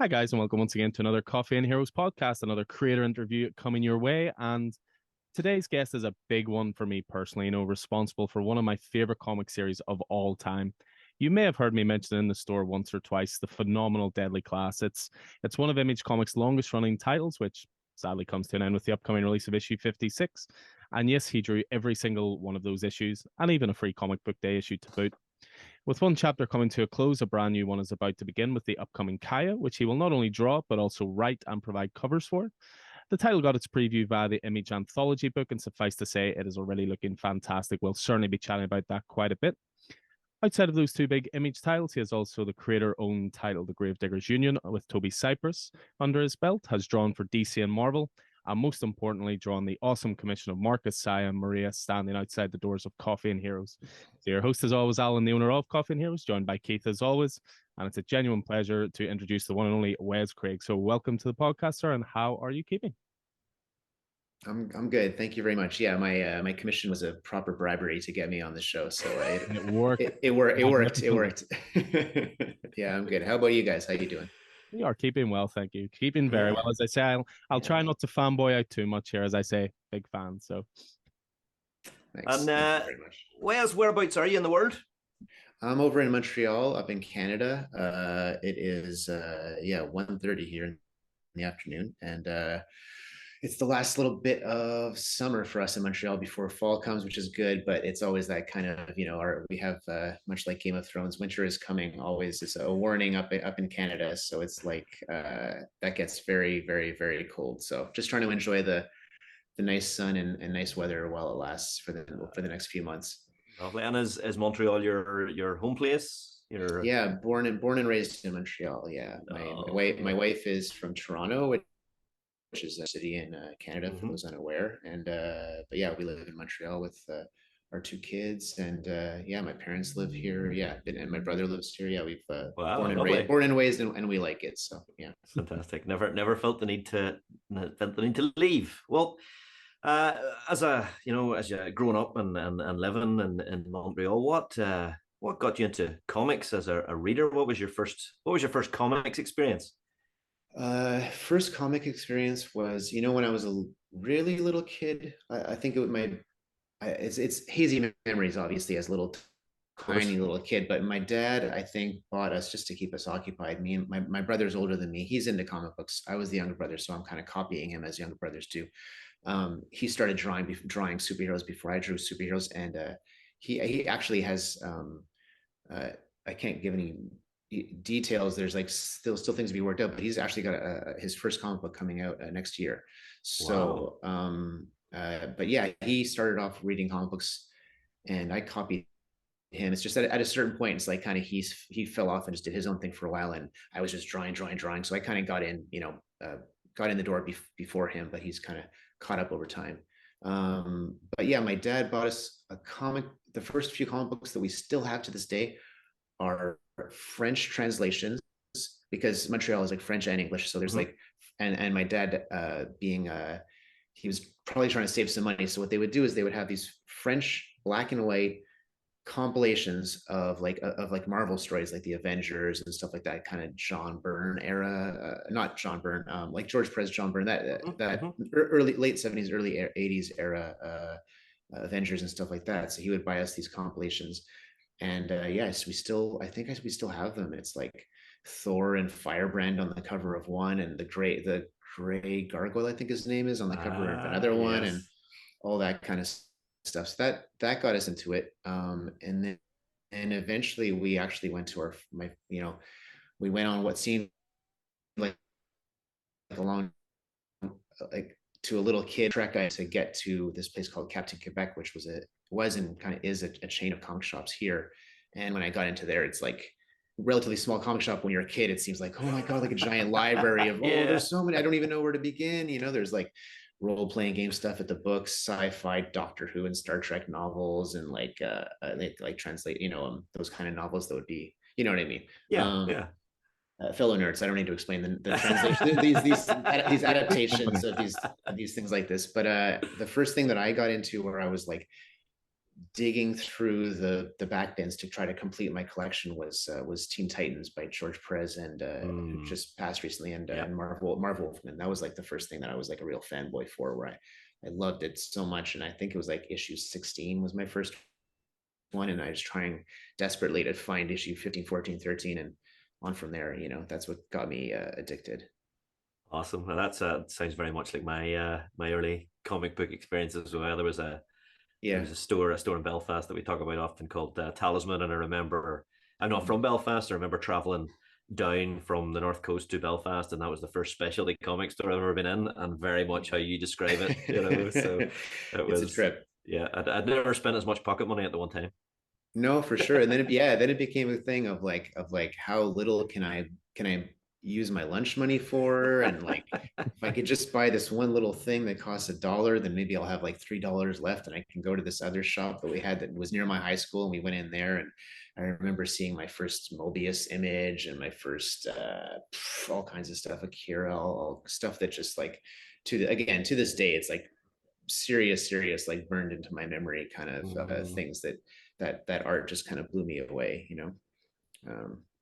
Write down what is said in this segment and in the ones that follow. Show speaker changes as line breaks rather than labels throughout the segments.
Hi, guys, and welcome once again to another Coffee and Heroes podcast, another creator interview coming your way. And today's guest is a big one for me personally, responsible for one of my favorite comic series of all time. You may have heard me mention it in the store once or twice, the phenomenal Deadly Class. It's one of Image Comics' longest running titles, which sadly comes to an end with the upcoming release of issue 56. And yes, he drew every single one of those issues, and even a free comic book day issue to boot. With one chapter coming to a close, a brand new one is about to begin with the upcoming Kaya, which he will not only draw, but also write and provide covers for. The title got its preview via the Image Anthology book, and suffice to say, it is already looking fantastic. We'll certainly be chatting about that quite a bit. Outside of those two big Image titles, he has also the creator-owned title, The Gravediggers Union, with Toby Cypress under his belt, has drawn for DC and Marvel, and most importantly, drawn the awesome commission of Marcus, Saya, and Maria standing outside the doors of Coffee and Heroes. So your host, as always, Alan, the owner of Coffee and Heroes, joined by Keith, as always, and it's a genuine pleasure to introduce the one and only WES CRAIG. So welcome to the podcast, sir, and how are you keeping?
I'm good. Thank you very much. Yeah, my commission was a proper bribery to get me on the show, so
It worked.
it worked. It worked. It worked. Yeah, I'm good. How about you guys? How you doing?
We are keeping well, thank you. Keeping very well.
Yeah,
As I say, I'll try
yeah.
not to fanboy out too much here, as I say, big fan. So
Thanks.
And
Thank you very much.
whereabouts are you in the world?
I'm over in Montreal, up in Canada. It is 1:30 here in the afternoon, and it's the last little bit of summer for us in Montreal before fall comes, which is good. But it's always that kind of, we have much like Game of Thrones, winter is coming. Always is a warning up in Canada, so it's like that gets very, very, very cold. So just trying to enjoy the nice sun and nice weather while it lasts for the next few months.
Lovely. And is Montreal your home place?
Yeah, born and raised in Montreal. Yeah, my wife is from Toronto, which is a city in Canada for those unaware. And but yeah, we live in Montreal with our two kids, and yeah, my parents live here. Yeah, and my brother lives here. Yeah, we've
Wow,
born and raised, and we like it. So yeah,
fantastic. Never felt the need to leave. Well, as you growing up and living in Montreal, what got you into comics as a reader? What was your first comics experience?
First comic experience was, when I was a really little kid. I think it was it's hazy memories, obviously, as little tiny little kid. But my dad, I think, bought us just to keep us occupied. Me and my brother's older than me. He's into comic books. I was the younger brother, so I'm kind of copying him as younger brothers do. He started drawing superheroes before I drew superheroes, and he actually has I can't give any details. There's like still things to be worked out, but he's actually got his first comic book coming out next year. So
Wow.
but yeah, he started off reading comic books, and I copied him. It's just that at a certain point, it's like kind of he fell off and just did his own thing for a while, and I was just drawing. So I kind of got in the door before him, but he's kind of caught up over time. But yeah, my dad bought us a comic. The first few comic books that we still have to this day are French translations, because Montreal is like French and English. So there's
Mhm.
like, and my dad being he was probably trying to save some money. So what they would do is they would have these French black and white compilations of like Marvel stories, like the Avengers and stuff like that, kind of John Byrne era, not John Byrne, like George Perez, John Byrne, that
Mhm.
early late 70s, early 80s era Avengers and stuff like that. So he would buy us these compilations, and yes, I think we still have them. It's like Thor and Firebrand on the cover of one, and the gray gargoyle, I think his name is, on the cover of another one, and
Yes.
all that kind of stuff. So that got us into it. And then and eventually we actually went to we went on what seemed like a long, like, to a little kid trek to get to this place called Captain Quebec, which was and kind of is a chain of comic shops here. And when I got into there, it's like relatively small comic shop. When you're a kid, it seems like, oh my god, like a giant library of, oh,
Yeah.
there's so many, I don't even know where to begin. There's like role-playing game stuff at the books, sci-fi, Doctor Who and Star Trek novels, and like translate, those kind of novels that would be, you know what I mean.
Yeah.
um
Yeah.
Fellow nerds, I don't need to explain the translation, these adaptations of these things like this. But the first thing that I got into, where I was like digging through the back bins to try to complete my collection was Teen Titans by George Perez and who just passed recently, and Marvel Wolfman. That was like the first thing that I was like a real fanboy for, where I loved it so much. And I think it was like issue 16 was my first one, and I was trying desperately to find issue 15, 14, 13, and on from there. That's what got me addicted.
Awesome. Well, that sounds very much like my early comic book experience as well. There was a store in Belfast that we talk about often called Talisman, and I remember, I'm not from Belfast. I remember traveling down from the North Coast to Belfast, and that was the first specialty comic store I've ever been in, and very much how you describe it. So it was
a trip.
Yeah, I'd never spent as much pocket money at the one time.
No, for sure. And then it became a thing of like how little can I use my lunch money for, and like if I could just buy this one little thing that costs $1, then maybe I'll have like $3 left, and I can go to this other shop that we had that was near my high school, and we went in there, and I remember seeing my first Mobius image and my first all kinds of stuff, Akira, all stuff that just like to this day it's like serious like burned into my memory kind of things that art just kind of blew me away.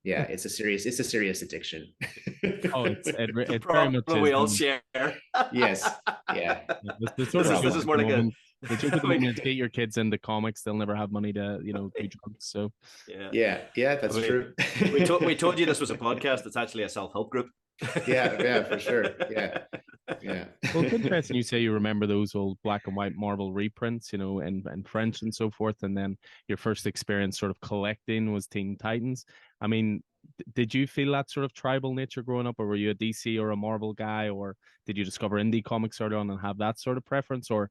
Yeah, it's a serious addiction.
Oh, it's very much
we all share.
Yes, yeah.
This is more like the joke at the moment is get your kids into comics. They'll never have money to do drugs. So
yeah, that's true.
we told you this was a podcast. It's actually a self-help group.
yeah, for sure. Yeah.
Well, it's interesting you say you remember those old black and white Marvel reprints, and French and so forth, and then your first experience sort of collecting was Teen Titans. I mean, did you feel that sort of tribal nature growing up, or were you a DC or a Marvel guy, or did you discover indie comics early on and have that sort of preference, or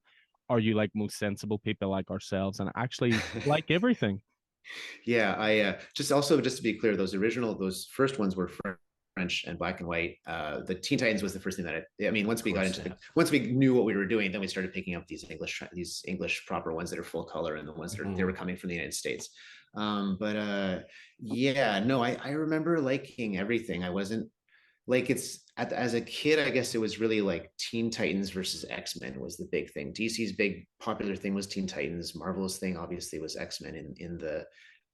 are you like most sensible people like ourselves and actually like everything?
Yeah, I just to be clear, those first ones were French and black and white. The Teen Titans was the first thing that once we got into once we knew what we were doing, then we started picking up these English proper ones that are full color, and the ones that they were coming from the United States. I remember liking everything. I wasn't like as a kid, I guess it was really like Teen Titans versus X-Men was the big thing. DC's big popular thing was Teen Titans. Marvel's thing obviously was X-Men in the,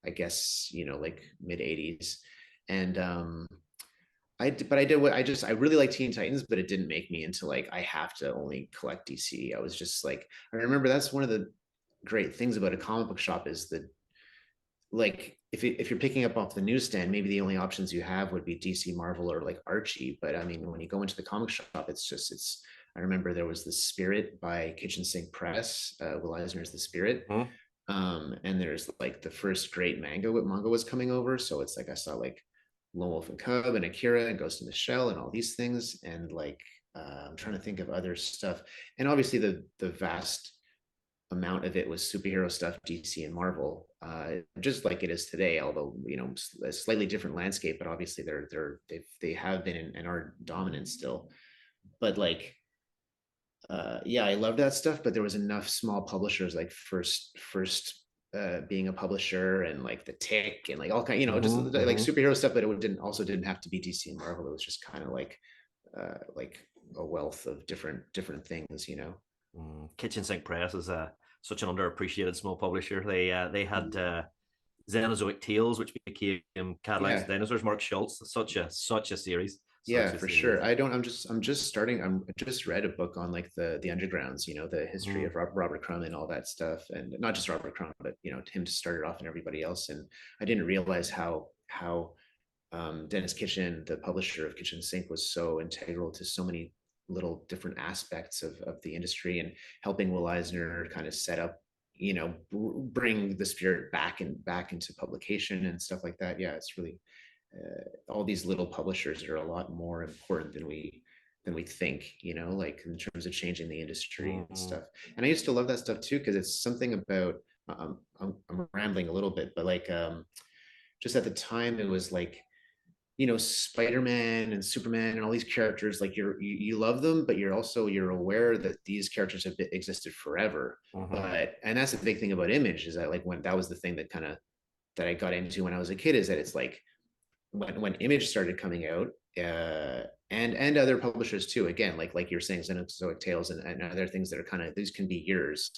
I guess, like mid 80s. And I really like Teen Titans, but it didn't make me into like I have to only collect DC. I was just like, I remember that's one of the great things about a comic book shop is that, like, if you're picking up off the newsstand, maybe the only options you have would be DC, Marvel, or like Archie. But I mean, when you go into the comic shop, I remember there was The Spirit by Kitchen Sink Press. Will Eisner's The Spirit. And there's like the first great manga was coming over. So it's like I saw like Lone Wolf and Cub and Akira and Ghost in the Shell and all these things. And like I'm trying to think of other stuff. And obviously the vast amount of it was superhero stuff, DC and Marvel, just like it is today, although a slightly different landscape, but obviously they have been and are dominant still. But like I love that stuff, but there was enough small publishers like first being a publisher and like the Tick and like all kind, just like superhero stuff, but it didn't have to be DC and Marvel. It was just kind of like a wealth of different things.
Kitchen Sink Press is such an underappreciated small publisher. They had Xenozoic Tales, which became Cadillacs Dinosaurs. Mark Schultz, such a series.
Sure. I'm just read a book on like the undergrounds, the history of Robert Crumb and all that stuff, and not just Robert Crumb, but him to start it off and everybody else. And I didn't realize how Dennis Kitchen, the publisher of Kitchen Sink, was so integral to so many little different aspects of the industry, and helping Will Eisner kind of set up, bring the Spirit back into publication and stuff like that. Yeah, it's really all these little publishers are a lot more important than we think, like in terms of changing the industry and stuff. And I used to love that stuff too, because it's something about I'm rambling a little bit, but like just at the time it was like, Spider-Man and Superman and all these characters, like you love them, but you're aware that these characters have existed forever. And that's the big thing about Image, is that like when that was the thing that I got into when I was a kid, is that it's like when Image started coming out, and other publishers too, again, like you're saying, Xenozoic Tales and other things that are kind of, these can be years,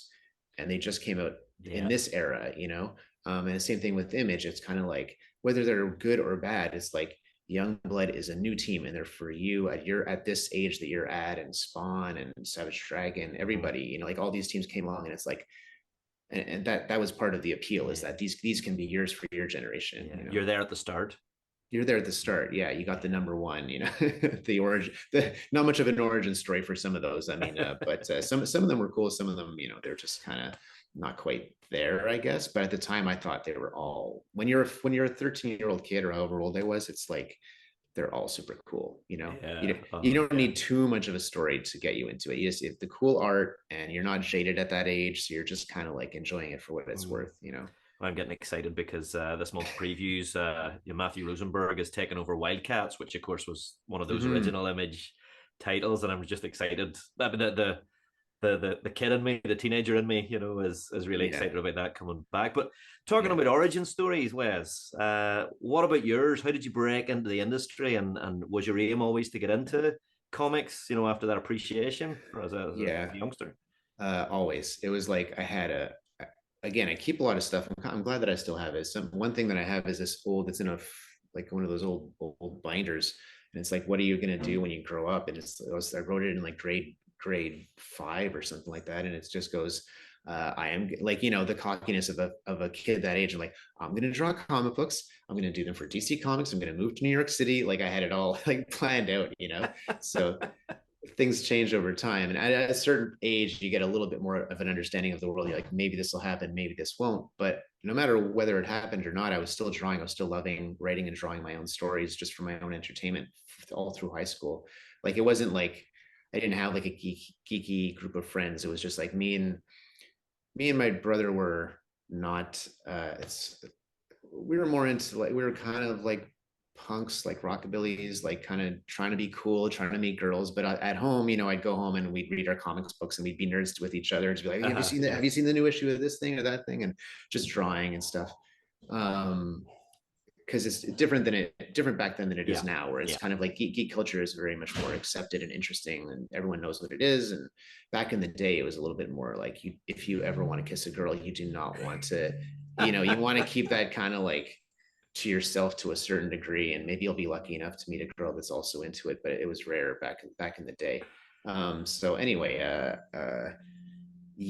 and they just came out in this era, you know. And the same thing with Image. It's kind of like whether they're good or bad, it's like Youngblood is a new team and they're for you at this age that you're at, and Spawn and Savage Dragon, everybody, you know, like all these teams came along, and it's like, and that was part of the appeal, is that these can be yours for your generation. You know?
You're there at the start.
You're there at the start. Yeah, you got the number one, you know, the origin, not much of an origin story for some of those. I mean, but some of them were cool. Some of them, you know, they're just kind of not quite there, I guess. But at the time, I thought they were all, when you're a 13-year-old kid or however old I was, it's like they're all super cool, you know. You don't need too much of a story to get you into it. You just, if the cool art, and you're not jaded at that age, so you're just kind of like enjoying it for what it's worth, you know.
I'm getting excited because this month's previews, Matthew Rosenberg has taken over Wildcats, which of course was one of those original Image titles, and I'm just excited. I mean, the kid in me, the teenager in me, you know, is really excited about that coming back. But talking about origin stories, Wes, what about yours? How did you break into the industry, and was your aim always to get into comics, you know, after that appreciation as a youngster?
Always. It was like I had again, I keep a lot of stuff. I'm glad that I still have it. One thing that I have is this old, it's in a, like one of those old binders. And it's like, what are you going to do when you grow up? And I wrote it in like grade 5 or something like that. And it just goes, I am, like, you know, the cockiness of a kid that age. I'm like, I'm going to draw comic books. I'm going to do them for DC Comics. I'm going to move to New York City. Like I had it all like planned out, you know? So things change over time, and at a certain age you get a little bit more of an understanding of the world. You're like, maybe this will happen, maybe this won't. But no matter whether it happened or not, I was still drawing. I was still loving writing and drawing my own stories just for my own entertainment all through high school. Like it wasn't like I didn't have like a geeky group of friends. It was just like me and my brother were not we were more into, like, we were kind of like punks, like rockabillys, like kind of trying to be cool, trying to meet girls. But at home, you know, I'd go home and we'd read our comics books and we'd be nerds with each other and be like, have you seen that? Have you seen the new issue of this thing or that thing? And just drawing and stuff. Because it's different back then than it is now, where it's kind of like geek culture is very much more accepted and interesting, and everyone knows what it is. And back in the day, it was a little bit more like, if you ever want to kiss a girl, you do not want to, you know, you want to keep that kind of like to yourself to a certain degree, and maybe you'll be lucky enough to meet a girl that's also into it, but it was rare back in the day. So anyway,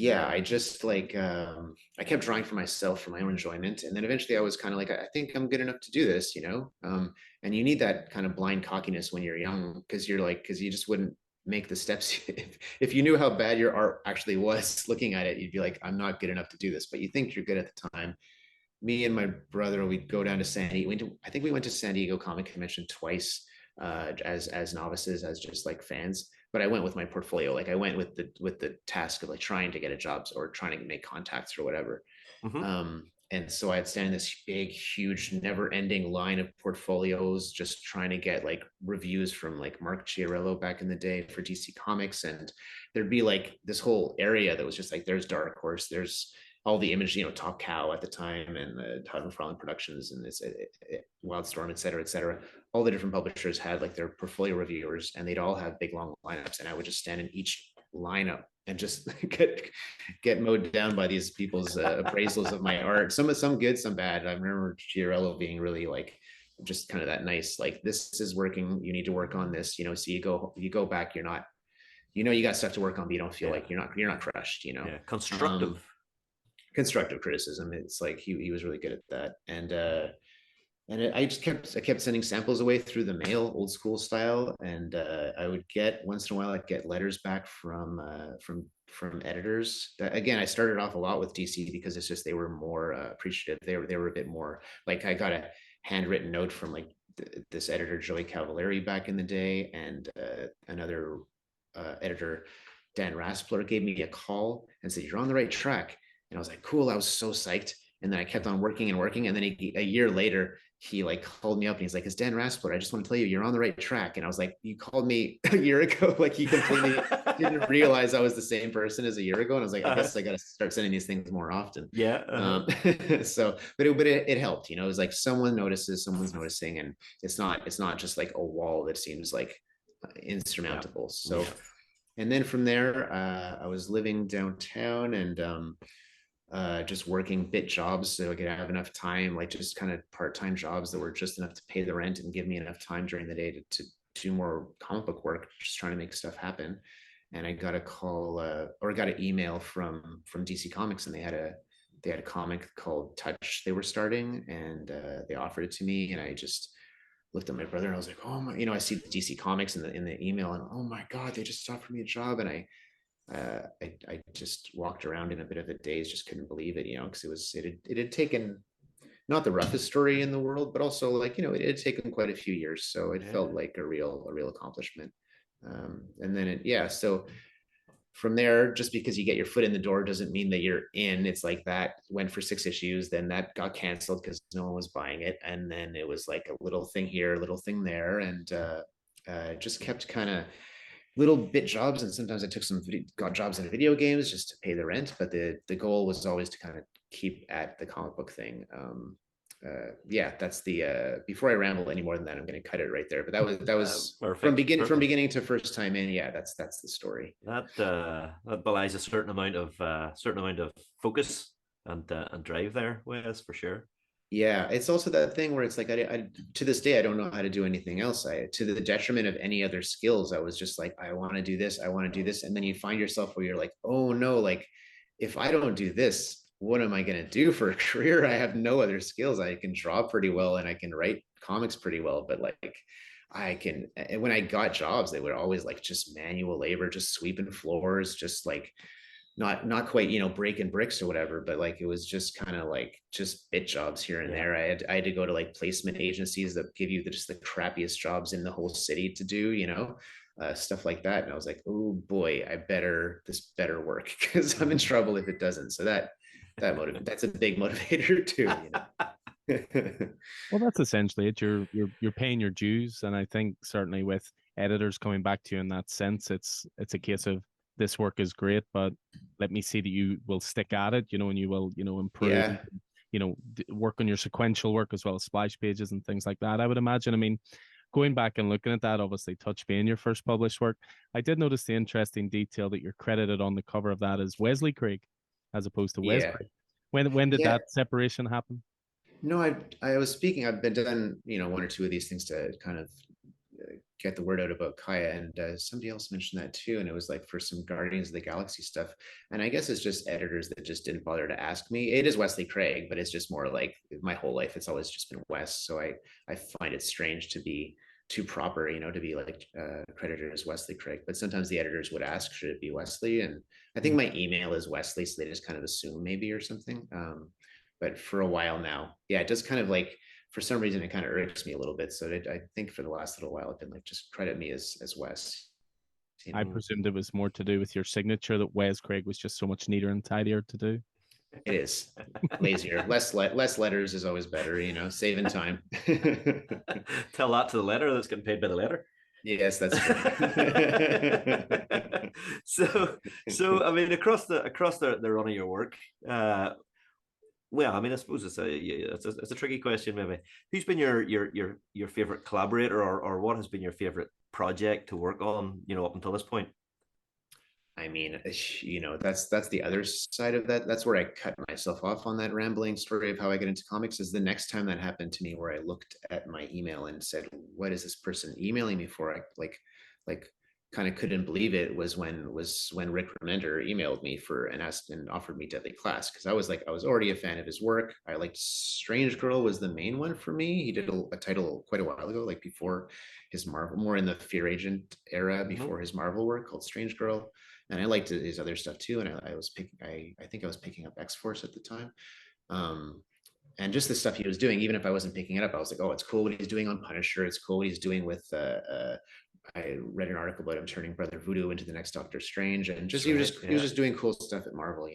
I just like I kept drawing for myself for my own enjoyment, and then eventually I was kind of like, I think I'm good enough to do this, you know. And you need that kind of blind cockiness when you're young, because you just wouldn't make the steps. If you knew how bad your art actually was, looking at it, you'd be like, I'm not good enough to do this, but you think you're good at the time. Me and my brother, we'd go down to San Diego. I think we went to San Diego Comic Convention twice, as novices, as just like fans. But I went with my portfolio. Like I went with the task of like trying to get a job or trying to make contacts or whatever. And so I'd stand in this big, huge, never-ending line of portfolios, just trying to get like reviews from like Mark Chiarello back in the day for DC Comics. And there'd be like this whole area that was just like, there's Dark Horse, there's all the Image, you know, Top Cow at the time, and the Todd McFarlane Productions, and it's Wildstorm, et cetera. All the different publishers had like their portfolio reviewers, and they'd all have big long lineups, and I would just stand in each lineup and just get mowed down by these people's appraisals of my art. Some good, some bad. I remember Chiarello being really like just kind of that nice, like, this is working, you need to work on this, you know. So you go back, you're not, you know, you got stuff to work on, but you don't feel like you're not crushed, you know. Constructive criticism. It's like he was really good at that. And I kept sending samples away through the mail, old school style. And I would get, once in a while, I'd get letters back from editors. Again, I started off a lot with DC because it's just, they were more appreciative. They were a bit more like, I got a handwritten note from like this editor, Joey Cavallari, back in the day, and another editor, Dan Raspler, gave me a call and said, you're on the right track. And I was like, cool. I was so psyched. And then I kept on working. And then a year later, he like called me up and he's like, it's Dan Raspler. I just want to tell you, you're on the right track. And I was like, you called me a year ago. Like, he completely didn't realize I was the same person as a year ago. And I was like, I guess I got to start sending these things more often. So, but it helped, you know. It was like, someone notices, someone's noticing. And it's not just like a wall that seems like insurmountable. So, and then from there, I was living downtown, and just working bit jobs so I could have enough time, like just kind of part-time jobs that were just enough to pay the rent and give me enough time during the day to do more comic book work, just trying to make stuff happen. And I got a call or got an email from DC Comics, and they had a comic called Touch they were starting, and they offered it to me, and I just looked at my brother and I was like, oh my, I see the DC Comics in the email, and oh my God, they just offered me a job. And I just walked around in a bit of a daze, just couldn't believe it, because it had taken not the roughest story in the world, but also like, it had taken quite a few years. So it felt like a real accomplishment. And then so from there, just because you get your foot in the door doesn't mean that you're in. It's like that went for 6 issues, then that got canceled because no one was buying it. And then it was like a little thing here, a little thing there. And just kept kind of little bit jobs, and sometimes I took got jobs in video games just to pay the rent. But the goal was always to kind of keep at the comic book thing. That's the before I ramble any more than that, I'm going to cut it right there. But that was from beginning to first time in. Yeah, that's the story.
That belies a certain amount of focus and drive there, Wes, for sure.
Yeah, it's also that thing where it's like I to this day I don't know how to do anything else. To the detriment of any other skills, I was just like, I want to do this, I want to do this, and then you find yourself where you're like, oh no, like if I don't do this, what am I going to do for a career? I have no other skills. I can draw pretty well and I can write comics pretty well, but like and when I got jobs, they were always like just manual labor, just sweeping floors, just like not quite breaking bricks or whatever, but like it was just kind of like just bit jobs here and there. I had to go to like placement agencies that give you just the crappiest jobs in the whole city to do, stuff like that. And I was like, oh boy, this better work, because I'm in trouble if it doesn't. So that's a big motivator too.
Well, that's essentially it. You're paying your dues, and I think certainly with editors coming back to you in that sense, it's a case of, this work is great, but let me see that you will stick at it, and you will, improve, work on your sequential work as well as splash pages and things like that. I would imagine. I mean, going back and looking at that, obviously Touch being your first published work, I did notice the interesting detail that you're credited on the cover of that as Wesley Craig as opposed to Wes Craig. When did that separation happen?
No, I was speaking. I've been done, one or two of these things to kind of get the word out about Kaya, and somebody else mentioned that too, and it was like for some Guardians of the Galaxy stuff. And I guess it's just editors that just didn't bother to ask me. It is Wesley Craig, but it's just more like my whole life it's always just been Wes, so I find it strange to be too proper, to be like credited as Wesley Craig. But sometimes the editors would ask, should it be Wesley? And I think my email is Wesley, so they just kind of assume maybe or something. But for a while now, it does kind of like, for some reason it kind of irks me a little bit. So I think for the last little while I've been like, just credit me as Wes.
I presumed it was more to do with your signature, that Wes Craig was just so much neater and tidier to do.
It is lazier. less letters is always better, saving time.
Tell that to the letter that's getting paid by the letter.
Yes, that's true.
so I mean, across the run of your work, well, I mean, I suppose it's a tricky question. Maybe who's been your favorite collaborator, or what has been your favorite project to work on, up until this point?
I mean, that's the other side of that. That's where I cut myself off on that rambling story of how I get into comics. Is the next time that happened to me, where I looked at my email and said, "What is this person emailing me for?" I like kind of couldn't believe it. Was when Rick Remender emailed me and asked and offered me Deadly Class, because I was already a fan of his work. I liked Strange Girl was the main one for me. He did a title quite a while ago, like before his Marvel, more in the Fear Agent era, before his Marvel work, called Strange Girl. And I liked his other stuff too. And I think I was picking up X-Force at the time. And just the stuff he was doing, even if I wasn't picking it up, I was like, oh, it's cool what he's doing on Punisher. It's cool what he's doing with, I read an article about him turning Brother Voodoo into the next Doctor Strange. And just, he was just doing cool stuff at Marvel,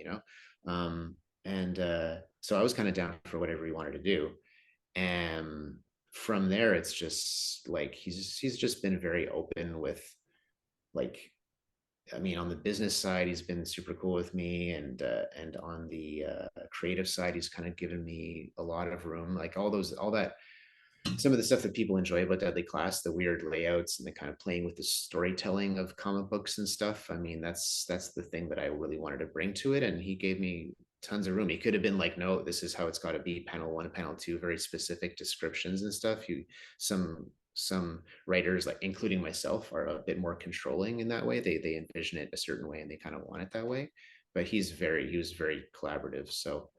so I was kind of down for whatever he wanted to do. And from there, it's just like, he's just been very open with, like, I mean, on the business side, he's been super cool with me, and on the creative side, he's kind of given me a lot of room. Like all that, some of the stuff that people enjoy about Deadly Class, the weird layouts and the kind of playing with the storytelling of comic books and stuff. I mean, that's the thing that I really wanted to bring to it, and he gave me tons of room. He could have been like, no, this is how it's got to be, panel 1, panel 2, very specific descriptions and stuff. Some writers, like including myself, are a bit more controlling in that way. They envision it a certain way and they kind of want it that way. But he was very collaborative. So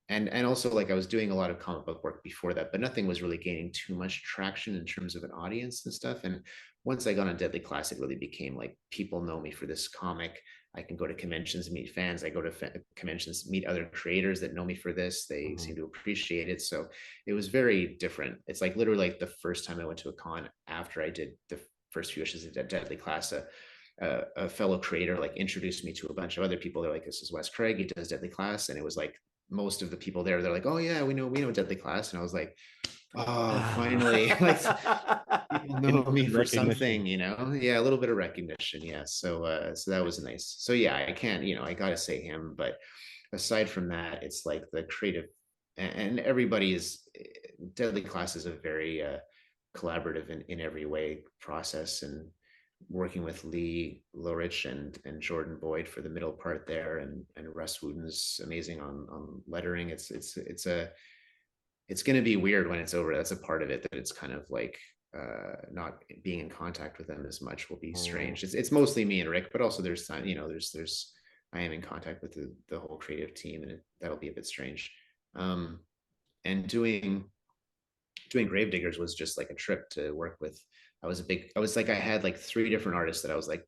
and also, like, I was doing a lot of comic book work before that, but nothing was really gaining too much traction in terms of an audience and stuff. And once I got on Deadly Class, it really became like, people know me for this comic. I can go to conventions, meet fans. I go to conventions, meet other creators that know me for this. They seem to appreciate it. So it was very different. It's like literally like the first time I went to a con after I did the first few issues of Deadly Class, a fellow creator like introduced me to a bunch of other people. They're like, this is Wes Craig, he does Deadly Class. And it was like, most of the people there, they're like, oh yeah, we know Deadly Class. And I was like, oh, finally, like, people know me for something, you know? Yeah, a little bit of recognition. Yeah. So so that was nice. So yeah, I can't, you know, I gotta say him, but aside from that, it's like the creative, and everybody is, Deadly Class is a very collaborative in every way process. And working with Lee Lorich and Jordan Boyd for the middle part there, and Russ Wooten's amazing on lettering. It's going to be weird when it's over. That's a part of it, that it's kind of like not being in contact with them as much will be strange. It's mostly me and Rick, but also there's time, you know, there's I am in contact with the whole creative team, and that'll be a bit strange. And doing Gravediggers was just like a trip to work with. I had like 3 different artists that I was like,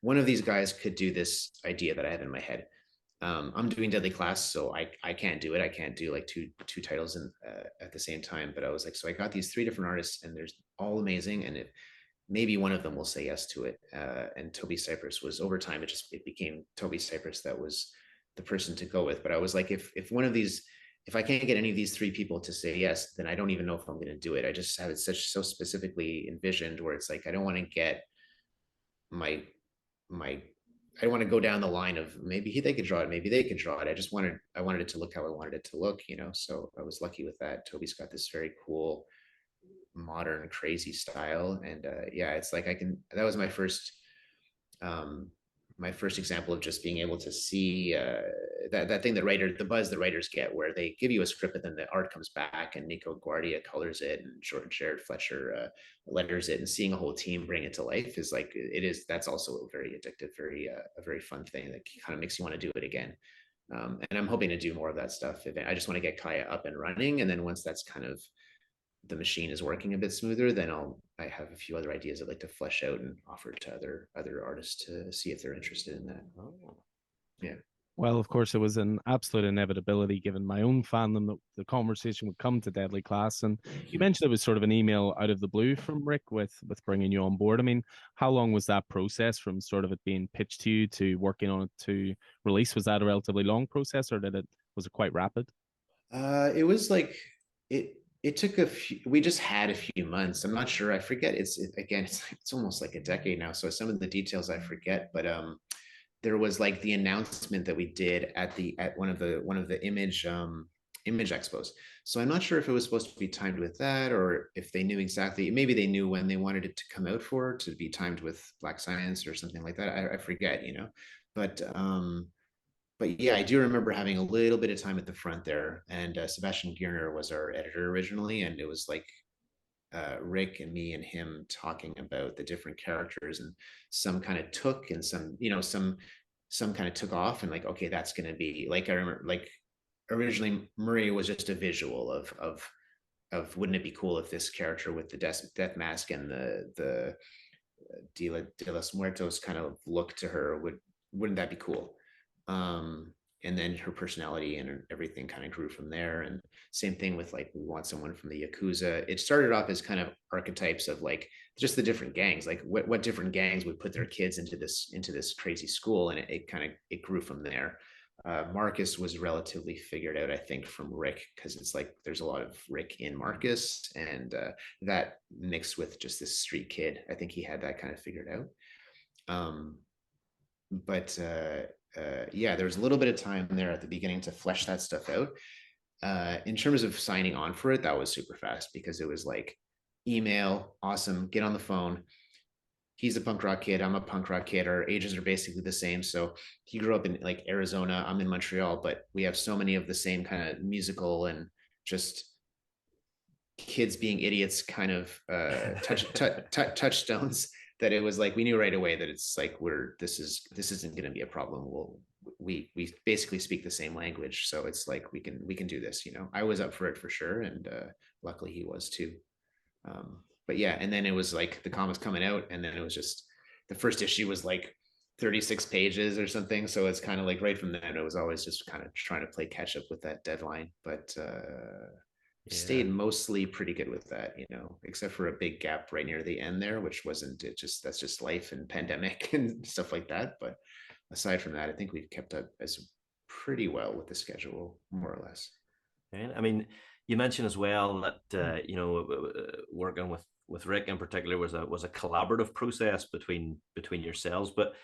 one of these guys could do this idea that I have in my head. I'm doing Deadly Class, so I can't do it. I can't do like two titles at the same time. But I was like, so I got these 3 different artists, and they're all amazing. And maybe one of them will say yes to it. And Toby Cypress was, over time, it became Toby Cypress that was the person to go with. But I was like, if I can't get any of these 3 people to say yes, then I don't even know if I'm going to do it. I just have it so specifically envisioned, where it's like, I don't want to get my I don't want to go down the line of maybe they could draw it, maybe they could draw it. I wanted it to look how I wanted it to look, you know. So I was lucky with that. Toby's got this very cool, modern, crazy style, and yeah, it's like that was my first example of just being able to see that thing the buzz that writers get, where they give you a script, but then the art comes back and Nico Guardia colors it and Jared Fletcher letters it, and seeing a whole team bring it to life is like, that's also very addictive, a very fun thing that kind of makes you want to do it again. And I'm hoping to do more of that stuff. I just want to get Kaya up and running, and then once that's kind of, the machine is working a bit smoother, then I have a few other ideas I'd like to flesh out and offer to other artists to see if they're interested in that. Yeah.
Well, of course, it was an absolute inevitability, given my own fandom, that the conversation would come to Deadly Class. And you mentioned it was sort of an email out of the blue from Rick with bringing you on board. I mean, how long was that process from sort of it being pitched to you to working on it to release? Was that a relatively long process, or was it quite rapid?
It was like it took we just had a few months. I'm not sure. I forget. It's almost like a decade now. So some of the details I forget, but there was like the announcement that we did at one of the image expos. So I'm not sure if it was supposed to be timed with that, or if they knew exactly, maybe they knew when they wanted it to come out to be timed with Black Science or something like that. I forget, you know, but yeah, I do remember having a little bit of time at the front there, and Sebastian Gierner was our editor originally, and it was like Rick and me and him talking about the different characters, and some kind of took, and some, you know, some kind of took off, and like, okay, that's going to be like, I remember, like, originally Murray was just a visual of wouldn't it be cool if this character with the death mask and the de los Muertos kind of look to her, wouldn't that be cool? And then her personality and everything kind of grew from there. And same thing with, like, we want someone from the Yakuza. It started off as kind of archetypes of like just the different gangs, like what different gangs would put their kids into this crazy school, and it grew from there. Marcus was relatively figured out, I think, from Rick, because it's like there's a lot of Rick in Marcus, and that mixed with just this street kid, I think he had that kind of figured out. But yeah, there was a little bit of time there at the beginning to flesh that stuff out. In terms of signing on for it, that was super fast, because it was like, email, awesome, get on the phone. he's a punk rock kid, I'm a punk rock kid, our ages are basically the same. So he grew up in like Arizona, I'm in Montreal, but we have so many of the same kind of musical and just kids being idiots kind of touchstones that it was like we knew right away that it's like this isn't going to be a problem. We basically speak the same language, so it's like we can do this. I was up for it for sure, and luckily he was too. But yeah, and then it was like the comics coming out, and then it was just the first issue was like 36 pages or something, so it's kind of like right from then it was always just kind of trying to play catch up with that deadline. But stayed mostly pretty good with that, except for a big gap right near the end there, which wasn't it, just that's just life and pandemic and stuff like that. But aside from that, I think we've kept up as pretty well with the schedule, more or less.
And I mean, you mentioned as well that working with Rick in particular was a collaborative process between yourselves, but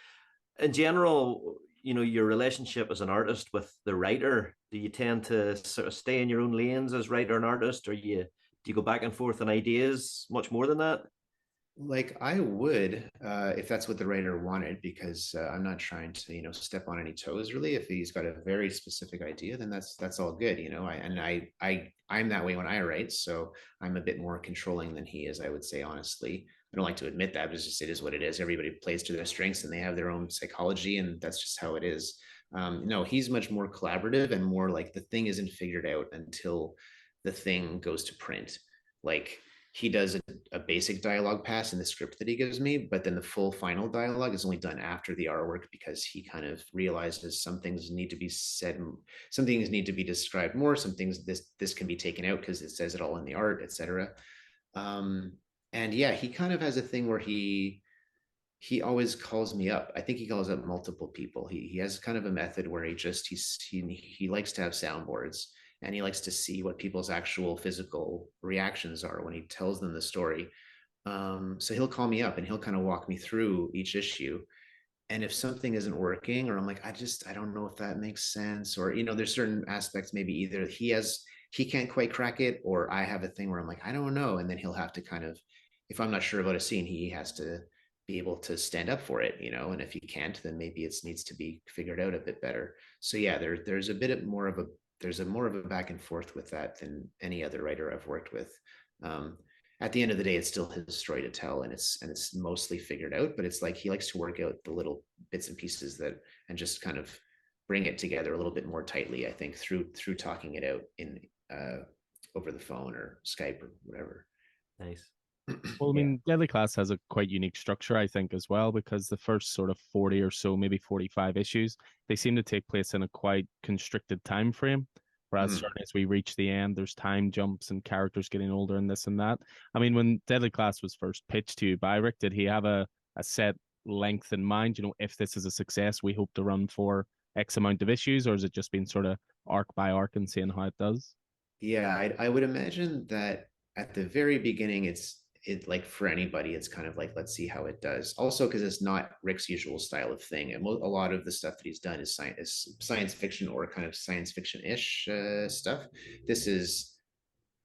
in general, your relationship as an artist with the writer, do you tend to sort of stay in your own lanes as writer and artist, or do you go back and forth on ideas much more than that?
Like I would, if that's what the writer wanted, because I'm not trying to, step on any toes really. If he's got a very specific idea, then that's all good, I'm that way when I write, so I'm a bit more controlling than he is, I would say, honestly. I don't like to admit that, but it is what it is. Everybody plays to their strengths, and they have their own psychology, and that's just how it is. No, he's much more collaborative and more like the thing isn't figured out until the thing goes to print. Like he does a basic dialogue pass in the script that he gives me, but then the full final dialogue is only done after the artwork, because he kind of realizes some things need to be said, some things need to be described more, some things this can be taken out because it says it all in the art, etc. And yeah, he kind of has a thing where he always calls me up. I think he calls up multiple people. He has kind of a method where he likes to have soundboards, and he likes to see what people's actual physical reactions are when he tells them the story. So he'll call me up and he'll kind of walk me through each issue. And if something isn't working, or I'm like, I don't know if that makes sense, or there's certain aspects, maybe either he can't quite crack it, or I have a thing where I'm like, I don't know, and then he'll have to kind of, if I'm not sure about a scene, he has to be able to stand up for it, and if he can't, then maybe it needs to be figured out a bit better. So yeah, there's a bit more of a back and forth with that than any other writer I've worked with. At the end of the day, it's still his story to tell, and it's mostly figured out, but it's like he likes to work out the little bits and pieces and just kind of bring it together a little bit more tightly, I think, through talking it out in over the phone or Skype or whatever.
Nice.
Well, I mean, Deadly Class has a quite unique structure, I think, as well, because the first sort of 40 or so, maybe 45 issues, they seem to take place in a quite constricted time frame. Whereas certainly as we reach the end, there's time jumps and characters getting older and this and that. I mean, when Deadly Class was first pitched to you by Rick, did he have a set length in mind? If this is a success, we hope to run for X amount of issues, or has it just been sort of arc by arc and seeing how it does?
Yeah, I would imagine that at the very beginning, like for anybody, it's kind of like, let's see how it does. Also, because it's not Rick's usual style of thing. And a lot of the stuff that he's done is science fiction or kind of science fiction-ish stuff. This is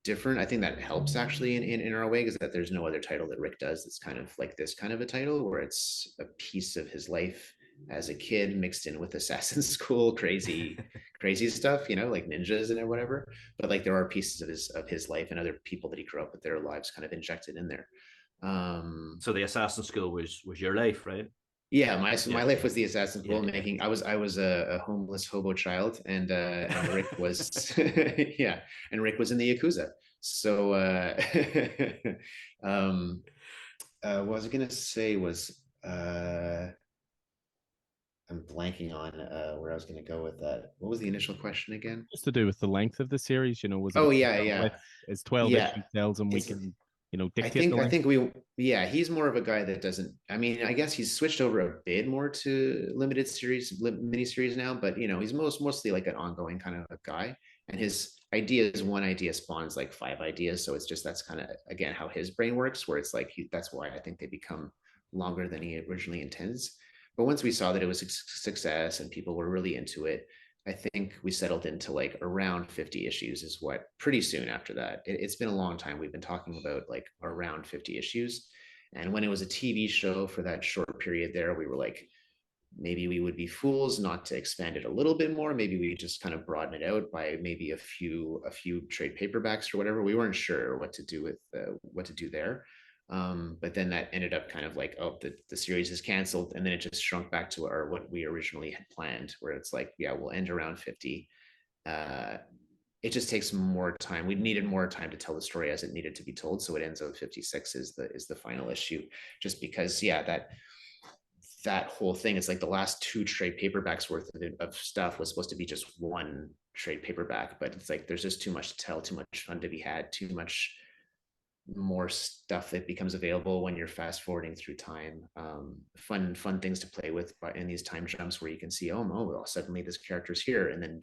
different. I think that helps actually in our way, is that there's no other title that Rick does that's kind of like this kind of a title, where it's a piece of his life as a kid mixed in with Assassin's School crazy stuff, like ninjas and whatever. But like there are pieces of his life and other people that he grew up with, their lives kind of injected in there.
So the Assassin's School was your life, right?
Yeah, my life was the Assassin's School making. I was a homeless hobo child, and Rick was yeah, and Rick was in the Yakuza. So what was I gonna say was I'm blanking on where I was going to go with that. What was the initial question again?
Just to do with the length of the series, was it?
Oh yeah.
It's 12 issue tells, and we can, dictate the length.
I think he's more of a guy that doesn't. I mean, I guess he's switched over a bit more to limited series, miniseries now, but he's mostly like an ongoing kind of a guy. And his one idea spawns like 5 ideas, so it's just that's kind of again how his brain works, where it's like that's why I think they become longer than he originally intends. But once we saw that it was a success and people were really into it, I think we settled into like around 50 issues is what pretty soon after that. It's been a long time. We've been talking about like around 50 issues. And when it was a TV show for that short period there, we were like, maybe we would be fools not to expand it a little bit more. Maybe we just kind of broaden it out by maybe a few trade paperbacks or whatever. We weren't sure what to do with what to do there. But then that ended up kind of like, oh, the series is canceled, and then it just shrunk back to our what we originally had planned, where it's like, yeah, we'll end around 50. It just takes more time. We needed more time to tell the story as it needed to be told, so it ends up 56 is the final issue, just because, yeah, that whole thing, it's like the last 2 trade paperbacks worth of stuff was supposed to be just one trade paperback, but it's like there's just too much to tell, too much fun to be had, too much more stuff that becomes available when you're fast forwarding through time. Fun things to play with in these time jumps where you can see, oh no, well, suddenly this character's here, and then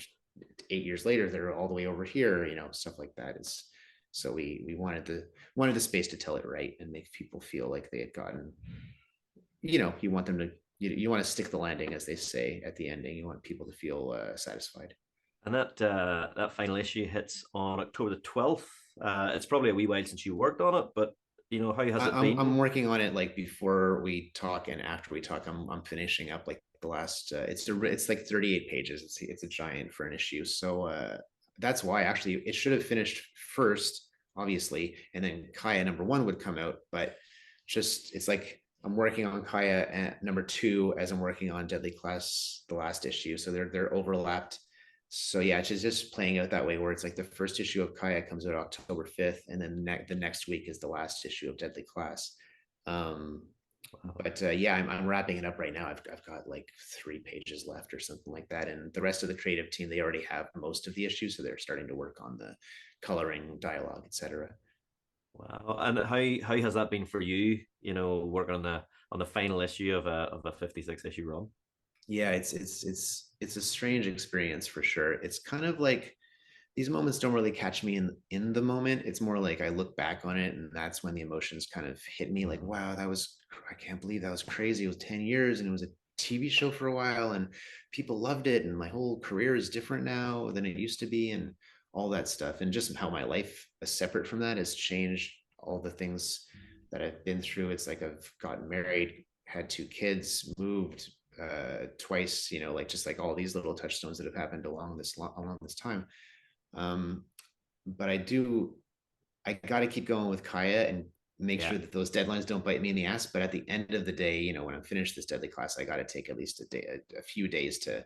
8 years later they're all the way over here, stuff like that. Is so we wanted the space to tell it right and make people feel like they had gotten, you want them to, you want to stick the landing, as they say at the ending. You want people to feel satisfied.
And that final issue hits on October the 12th. It's probably a wee while since you worked on it, but how has it been?
I'm working on it, like before we talk and after we talk. I'm finishing up like the last. It's like 38 pages. It's a giant for an issue. So that's why actually it should have finished first, obviously, and then Kaya #1 would come out. But just it's like I'm working on Kaya at #2 as I'm working on Deadly Class, the last issue. So they're overlapped. So yeah, it's just playing out that way, where it's like the first issue of Kaya comes out October 5th, and then the next week is the last issue of Deadly Class. But yeah, I'm wrapping it up right now. I've got like 3 pages left or something like that, and the rest of the creative team, they already have most of the issues, so they're starting to work on the coloring, dialogue, etc.
Wow. And how has that been for you? Working on the final issue of a 56 issue run.
Yeah, it's a strange experience for sure. It's kind of like these moments don't really catch me in the moment. It's more like I look back on it, and that's when the emotions kind of hit me. Like, wow, I can't believe that was crazy. It was 10 years, and it was a TV show for a while, and people loved it, and my whole career is different now than it used to be, and all that stuff. And just how my life, separate from that, has changed. All the things that I've been through. It's like I've gotten married, had 2 kids, moved twice, like just like all these little touchstones that have happened along this time. But I got to keep going with Kaya and make sure that those deadlines don't bite me in the ass. But at the end of the day, when I'm finished this Deadly Class, I got to take at least a few days to.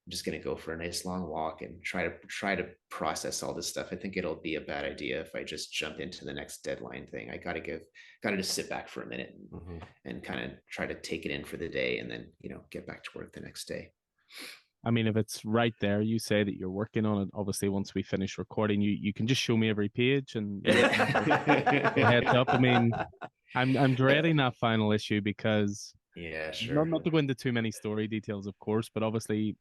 I'm just going to go for a nice long walk and try to process all this stuff. I think it'll be a bad idea if I just jump into the next deadline thing. I got to just sit back for a minute and kind of try to take it in for the day, and then get back to work the next day.
I mean, if it's right there, you say that you're working on it. Obviously, once we finish recording, you can just show me every page and heads up. I mean, I'm dreading that final issue because
sure.
Not to go into too many story details, of course, but obviously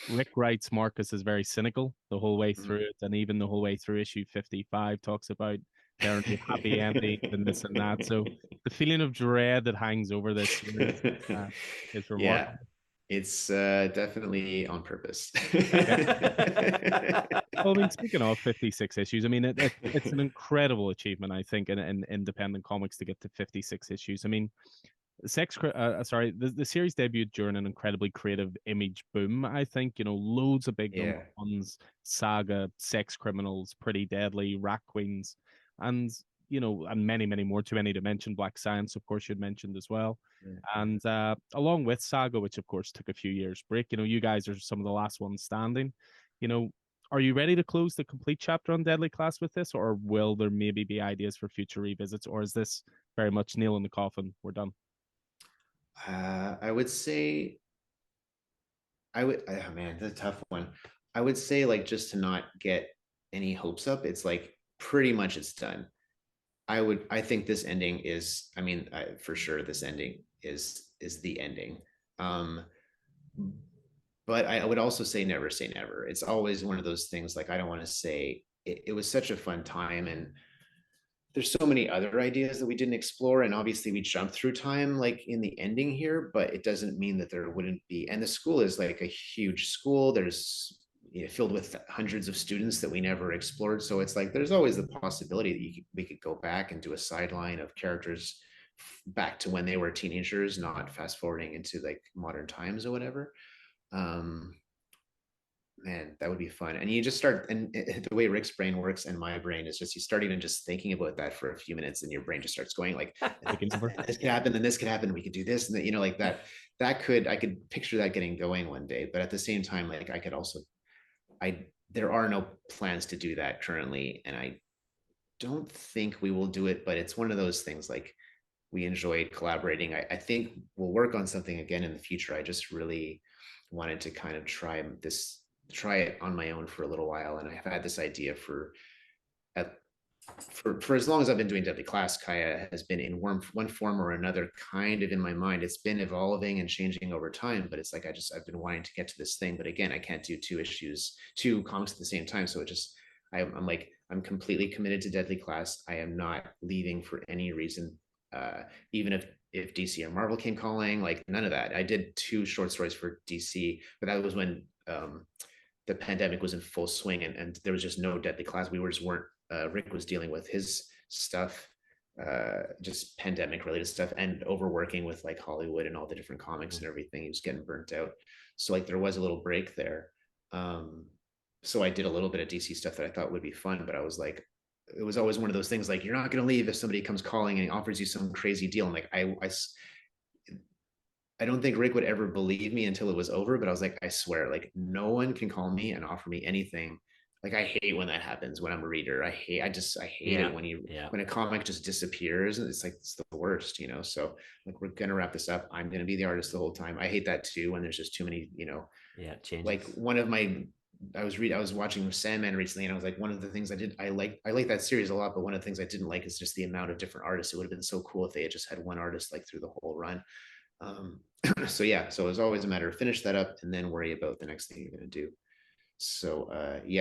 Rick writes Marcus is very cynical the whole way through it, and even the whole way through issue 55 talks about there are happy endings and this and that. So the feeling of dread that hangs over this series is remarkable.
Yeah, it's definitely on purpose.
Well, I mean, speaking of 56 issues, I mean, it's an incredible achievement, I think, in independent comics to get to 56 issues. I mean, the series debuted during an incredibly creative image boom. I think, loads of big ones, Saga, Sex Criminals, Pretty Deadly, Rat Queens, and and many, many more. Too many to mention. Black Science, of course, you'd mentioned as well. And along with Saga, which of course took a few years break, you guys are some of the last ones standing. Are you ready to close the complete chapter on Deadly Class with this, or will there maybe be ideas for future revisits, or is this very much nail in the coffin? We're done.
I would say, oh man, that's a tough one. I would say, like, just to not get any hopes up, it's like pretty much it's done. I think this ending is, I mean, for sure this ending is the ending. But I would also say never say never. It's always one of those things, like, I don't want to say it was such a fun time, and there's so many other ideas that we didn't explore, and obviously we jumped through time like in the ending here, but it doesn't mean that there wouldn't be. And the school is like a huge school. There's filled with hundreds of students that we never explored. So it's like there's always the possibility that we could go back and do a sideline of characters back to when they were teenagers, not fast forwarding into like modern times or whatever. Man, that would be fun. And you just start, and the way Rick's brain works and my brain is just, you start even just thinking about that for a few minutes, and your brain just starts going like, this could happen, then this could happen, we could do this, and that, like that. I could picture that getting going one day. But at the same time, like I could also, there are no plans to do that currently, and I don't think we will do it. But it's one of those things, like, we enjoyed collaborating. I think we'll work on something again in the future. I just really wanted to kind of try it on my own for a little while, and I've had this idea for as long as I've been doing Deadly Class. Kaya has been in one form or another kind of in my mind. It's been evolving and changing over time, but it's like I've been wanting to get to this thing, but again, I can't do two comics at the same time. So it just, I'm completely committed to Deadly Class. I am not leaving for any reason, even if DC or Marvel came calling, like none of that. I did 2 short stories for DC, but that was when the pandemic was in full swing, and there was just no Deadly Class. We weren't. Rick was dealing with his stuff, just pandemic related stuff, and overworking with like Hollywood and all the different comics and everything. He was getting burnt out. So like there was a little break there. So I did a little bit of DC stuff that I thought would be fun, but I was like, it was always one of those things like, you're not going to leave if somebody comes calling and offers you some crazy deal. And like, I don't think Rick would ever believe me until it was over, but I was like, I swear, like no one can call me and offer me anything. Like I hate when that happens when I'm a reader. I hate it when a comic just disappears, and it's like, it's the worst, So like, we're gonna wrap this up. I'm gonna be the artist the whole time. I hate that too, when there's just too many,
changes.
Like I was watching Sandman recently, and I was like, one of the things I like that series a lot, but one of the things I didn't like is just the amount of different artists. It would have been so cool if they had just had one artist like through the whole run. So yeah, so it was always a matter of finish that up and then worry about the next thing you're going to do. So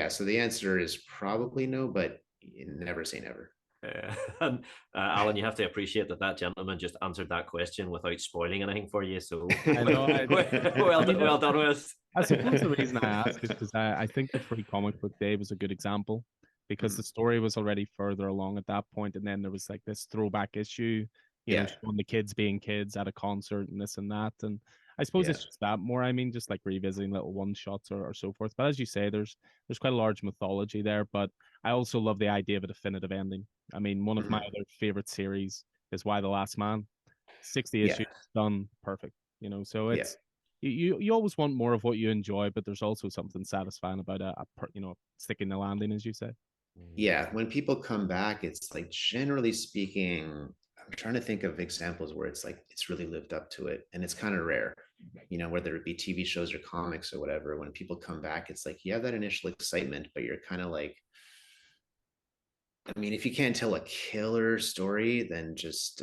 so the answer is probably no, but never say never.
And Alan, you have to appreciate that gentleman just answered that question without spoiling anything for you. So
I know.
well done, Wes.
I suppose the reason I ask is because I think the Free Comic Book Day was a good example, because the story was already further along at that point, and then there was like this throwback issue, showing the kids being kids at a concert and this and that. And I suppose it's just that more. I mean, just like revisiting little one shots or so forth. But as you say, there's quite a large mythology there. But I also love the idea of a definitive ending. I mean, one of my other favorite series is Why the Last Man. 60 issues done perfect. So it's you always want more of what you enjoy, but there's also something satisfying about sticking the landing, as you say.
Yeah, when people come back, it's like, generally speaking, I'm trying to think of examples where it's like it's really lived up to it, and it's kind of rare, whether it be TV shows or comics or whatever. When people come back, it's like you have that initial excitement, but you're kind of like, I mean, if you can't tell a killer story, then just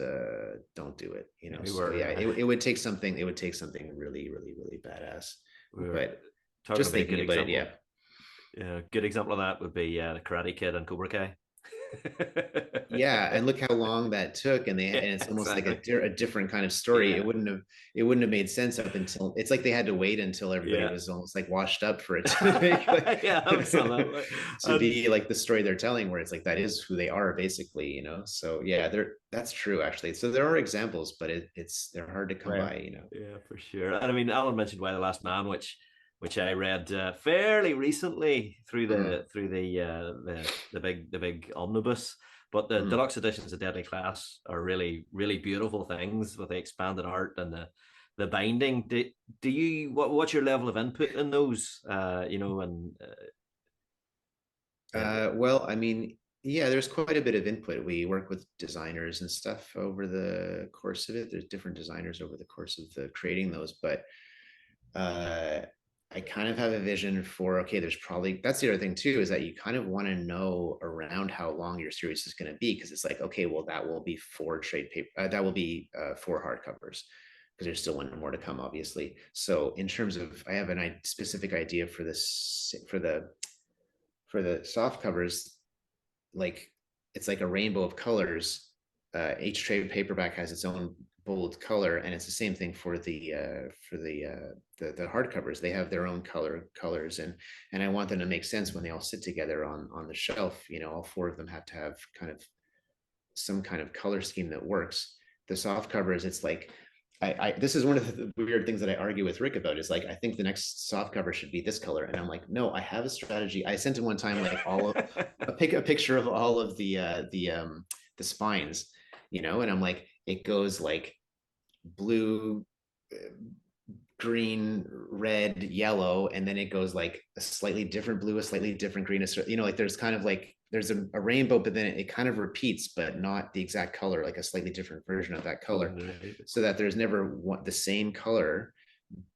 don't do it. So yeah, it would take something. It would take something really, really, really badass. But just thinking about it,
yeah, good example of that would be the Karate Kid and Cobra Kai.
Yeah, and look how long that took, and it's almost like a different kind of story. It wouldn't have made sense up until, it's like they had to wait until everybody was almost like washed up for it to make
absolutely
to be like the story they're telling, where it's like that is who they are basically. So yeah, that's true actually. So there are examples, but they're hard to come by.
Yeah, for sure. And I mean, Alan mentioned Why the Last Man, which I read fairly recently through the big omnibus. But the deluxe editions of Deadly Class are really, really beautiful things with the expanded art and the binding. Do you what's your level of input in those?
Well, I mean, yeah, there's quite a bit of input. We work with designers and stuff over the course of it. There's different designers over the course of creating those, but I kind of have a vision for, okay, that's the other thing too, is that you kind of want to know around how long your series is going to be. Cause it's like, okay, well, that will be 4 trade paper. That will be 4 hardcovers, because there's still one more to come, obviously. So in terms of, I have a specific idea for this, for the soft covers, like it's like a rainbow of colors. Each trade paperback has its own bold color, and it's the same thing for the hardcovers. They have their own colors, and I want them to make sense when they all sit together on the shelf. All 4 of them have to have kind of some kind of color scheme that works. the soft covers, it's like this is one of the weird things that I argue with Rick about, is like, I think the next soft cover should be this color. And I'm like, no, I have a strategy. I sent him one time like all of a picture of all of the spines, you know, and I'm like, it goes like blue, green, red, yellow, and then it goes like a slightly different blue, a slightly different green, you know, like there's kind of like there's a rainbow, but then it kind of repeats, but not the exact color, like a slightly different version of that color, so that there's never the same color,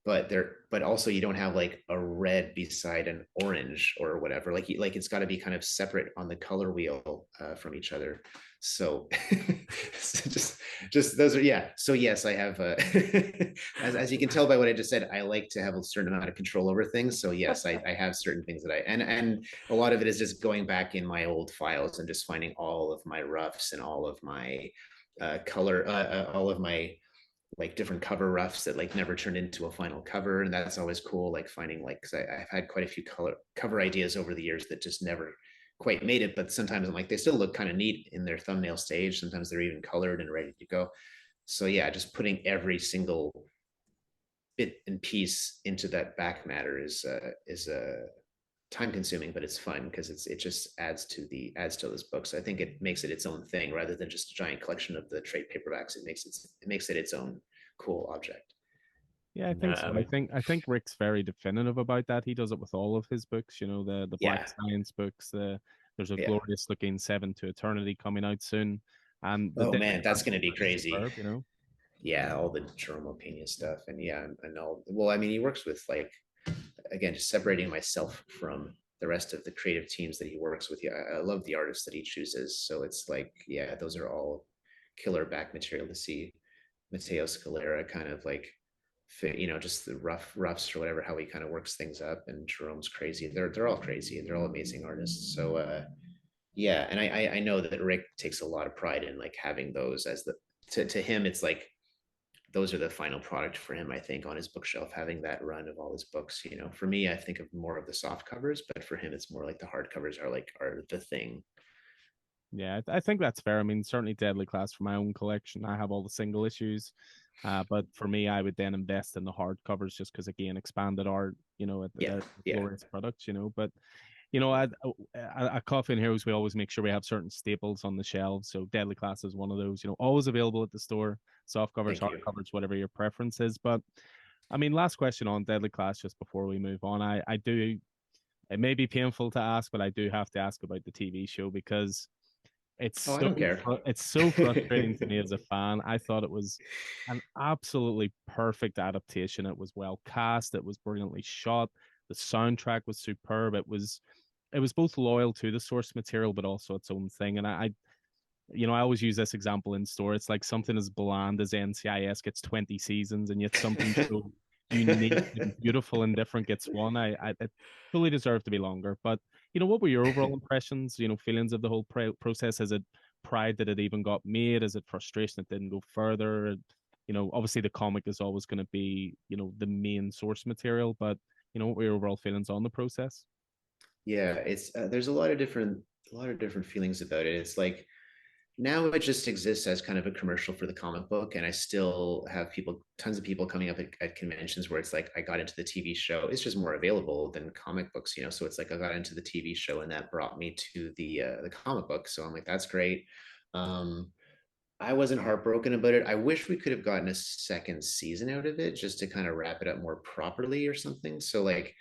but also you don't have like a red beside an orange or whatever, like it's got to be kind of separate on the color wheel from each other. So, so just those are, yeah. So yes, I have as you can tell by what I just said, I like to have a certain amount of control over things. So yes, I have certain things that and a lot of it is just going back in my old files and just finding all of my roughs and all of my color, all of my like different cover roughs that like never turned into a final cover. And that's always cool, like finding like, because I've had quite a few cover ideas over the years that just never quite made it, but sometimes I'm like, they still look kind of neat in their thumbnail stage. Sometimes they're even colored and ready to go. So yeah, just putting every single bit and piece into that back matter is time consuming, but it's fun because it just adds to this book. So I think it makes it its own thing rather than just a giant collection of the trade paperbacks. It makes it its own cool object.
Yeah, I think so. I think Rick's very definitive about that. He does it with all of his books. You know, the Black Science books. There's a glorious looking 7 to Eternity coming out soon, and
oh man, that's going to be crazy.
Superb, you know.
Yeah, all the Jerome Pena stuff, and yeah, and all. Well, I mean, he works with like, again, just separating myself from the rest of the creative teams that he works with. Yeah, I love the artists that he chooses. So it's like, yeah, those are all killer back material to see. Matteo Scalera kind of like, you know, just the roughs or whatever, how he kind of works things up. And Jerome's crazy. They're all crazy. They're all amazing artists. So yeah, and I know that Rick takes a lot of pride in like having those as to him, it's like those are the final product for him, I think, on his bookshelf, having that run of all his books. You know, for me, I think of more of the soft covers, but for him, it's more like the hard covers are the thing.
Yeah, I think that's fair. I mean, certainly Deadly Class for my own collection. I have all the single issues. But for me, I would then invest in the hard covers just because, again, expanded art, you know, they're glorious products, you know. But, you know, at Coffee and Heroes, we always make sure we have certain staples on the shelves. So Deadly Class is one of those, you know, always available at the store. Soft covers, hard covers, whatever your preference is. But, I mean, last question on Deadly Class just before we move on. I do, it may be painful to ask, but I do have to ask about the TV show because I don't care. It's so frustrating to me as a fan. I thought it was an absolutely perfect adaptation. It was well cast. It was brilliantly shot. The soundtrack was superb. It was both loyal to the source material, but also its own thing. And I you know, I always use this example in store. It's like something as bland as NCIS gets 20 seasons, and yet something so unique and beautiful and different gets one. It fully deserved to be longer. But you know, what were your overall impressions? You know, feelings of the whole process? Is it pride that it even got made? Is it frustration it didn't go further? You know, obviously the comic is always going to be, you know, the main source material. But you know, what were your overall feelings on the process?
Yeah, it's there's a lot of different feelings about it. It's like, now it just exists as kind of a commercial for the comic book, and I still have tons of people coming up at conventions where it's like, I got into the TV show. It's just more available than comic books, you know. So it's like I got into the TV show, and that brought me to the comic book. So I'm like, that's great. I wasn't heartbroken about it. I wish we could have gotten a second season out of it just to kind of wrap it up more properly or something. So like,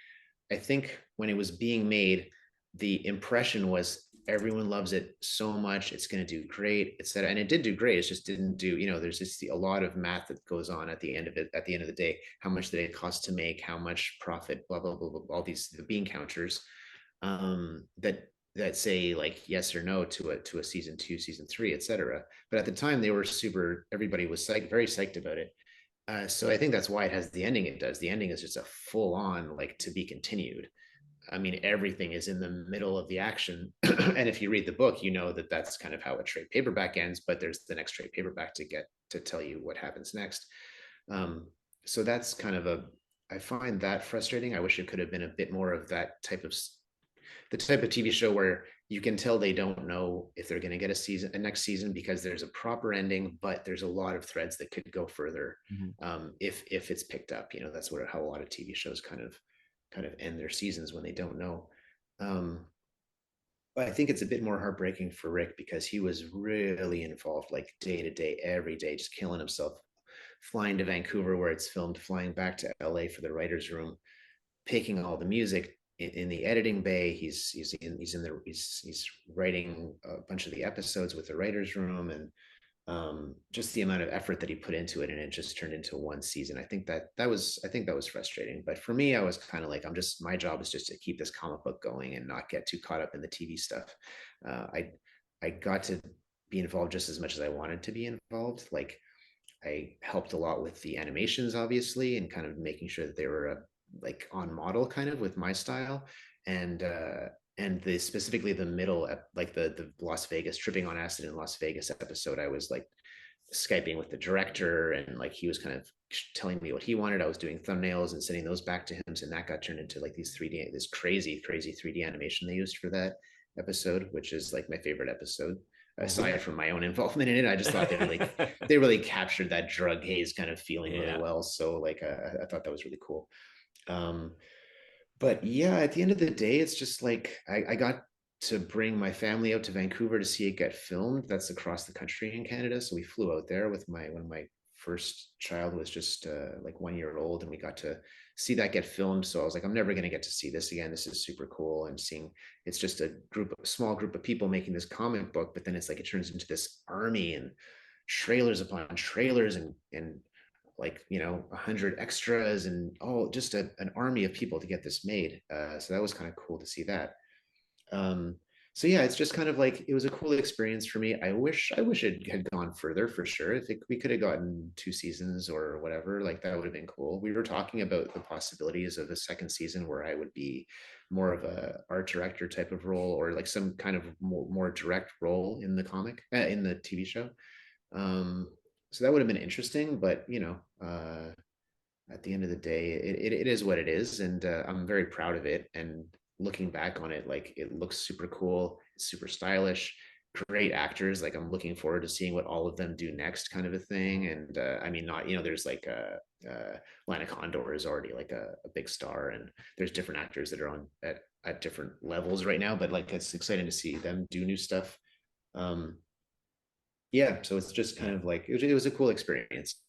I think when it was being made, the impression was everyone loves it so much, it's going to do great, etc. And it did do great. It just didn't do, you know, there's just a lot of math that goes on at the end of it. At the end of the day, how much did it cost to make? How much profit? Blah blah blah blah. All these the bean counters that say like yes or no to a season 2, season 3, etc. But at the time, they were everybody was very psyched about it. So I think that's why it has the ending it does. The ending is just a full on like to be continued. I mean, everything is in the middle of the action. And if you read the book, you know that that's kind of how a trade paperback ends, but there's the next trade paperback to tell you what happens next. So that's kind of I find that frustrating. I wish it could have been a bit more of that type of the type of TV show where you can tell they don't know if they're going to get a next season, because there's a proper ending, but there's a lot of threads that could go further if it's picked up. That's how a lot of TV shows kind of end their seasons, when they don't know. But I think it's a bit more heartbreaking for Rick, because he was really involved, like day to day, every day, just killing himself, flying to Vancouver where it's filmed, flying back to LA for the writer's room, picking all the music in the editing bay. He's writing a bunch of the episodes with the writer's room, and just the amount of effort that he put into it, and it just turned into one season. I think that was frustrating. But for me, I was kind of like, my job is just to keep this comic book going and not get too caught up in the TV stuff. I got to be involved just as much as I wanted to be involved. Like, I helped a lot with the animations, obviously, and kind of making sure that they were like on model kind of with my style. And specifically the middle, like the Las Vegas, tripping on acid in Las Vegas episode, I was like Skyping with the director, and like he was kind of telling me what he wanted. I was doing thumbnails and sending those back to him, and that got turned into like this crazy 3D animation they used for that episode, which is like my favorite episode aside from my own involvement in it. I just thought they really captured that drug haze kind of feeling really well. So like I thought that was really cool. But yeah, at the end of the day, it's just like I got to bring my family out to Vancouver to see it get filmed. That's across the country in Canada. So we flew out there with when my first child was just like 1 year old, and we got to see that get filmed. So I was like, I'm never going to get to see this again. This is super cool. And seeing it's just a small group of people making this comic book, but then it's like it turns into this army and trailers upon trailers and like 100 extras and just an army of people to get this made. So that was kind of cool to see that. So yeah, it's just kind of like, it was a cool experience for me. I wish it had gone further, for sure. I think we could have gotten 2 seasons or whatever, like that would have been cool. We were talking about the possibilities of a second season where I would be more of a art director type of role, or like some kind of more direct role in the in the TV show. So that would have been interesting, but at the end of the day, it is what it is, and I'm very proud of it. And looking back on it, like, it looks super cool, it's super stylish, great actors. Like, I'm looking forward to seeing what all of them do next, kind of a thing. And I mean, not there's like Lana Condor is already like a big star, and there's different actors that are on at different levels right now. But like, it's exciting to see them do new stuff. Yeah, so it's just kind of like it was a cool experience.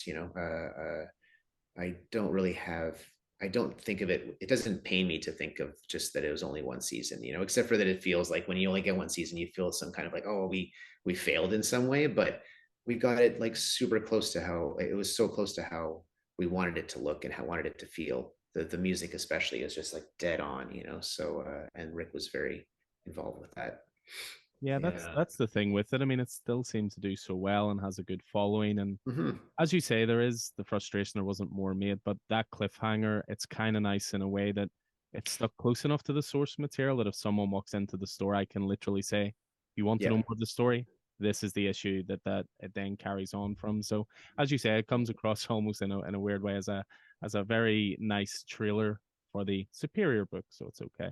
I don't think of it. It doesn't pain me to think of just that it was only 1 season, except for that it feels like when you only get 1 season, you feel some kind of like, oh, we failed in some way, but we got it like super close to how it was, so close to how we wanted it to look and how wanted it to feel. The music especially is just like dead on, so and Rick was very involved with that.
Yeah, that's the thing with it. I mean, it still seems to do so well and has a good following. And as you say, there is the frustration there wasn't more made, but that cliffhanger, it's kind of nice in a way that it's stuck close enough to the source material that if someone walks into the store, I can literally say, you want to know more of the story? This is the issue that it then carries on from. So as you say, it comes across almost in a weird way as a very nice trailer for the superior book, so it's okay.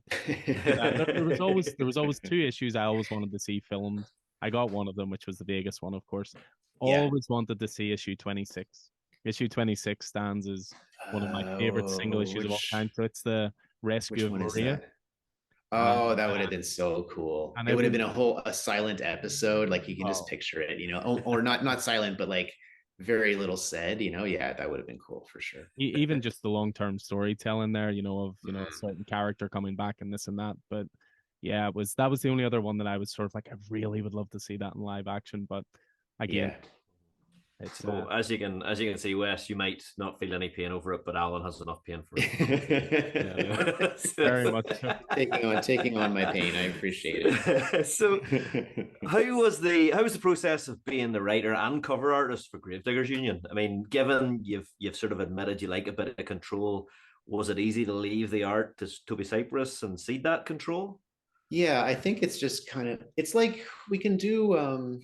There was always 2 issues I always wanted to see filmed. I got one of them, which was the Vegas one, of course. Always wanted to see issue 26. Issue 26 stands as one of my favorite single issues of all time. So it's the rescue of Maria.
Oh, that would have been so cool. And it would have been a silent episode, like you can just picture it, or not silent, but like very little said, yeah, that would have been cool for sure.
Even just the long-term storytelling there, of a certain character coming back and this and that. But yeah, that was the only other one that I was sort of like, I really would love to see that in live action. But again,
so as you can see, Wes, you might not feel any pain over it, but Alan has enough pain for it.
Very much so.
taking on my pain. I appreciate it.
So how was the process of being the writer and cover artist for Gravediggers Union? I mean, given you've sort of admitted you like a bit of control, was it easy to leave the art to Toby Cypress and cede that control?
Yeah, I think it's just it's like we can do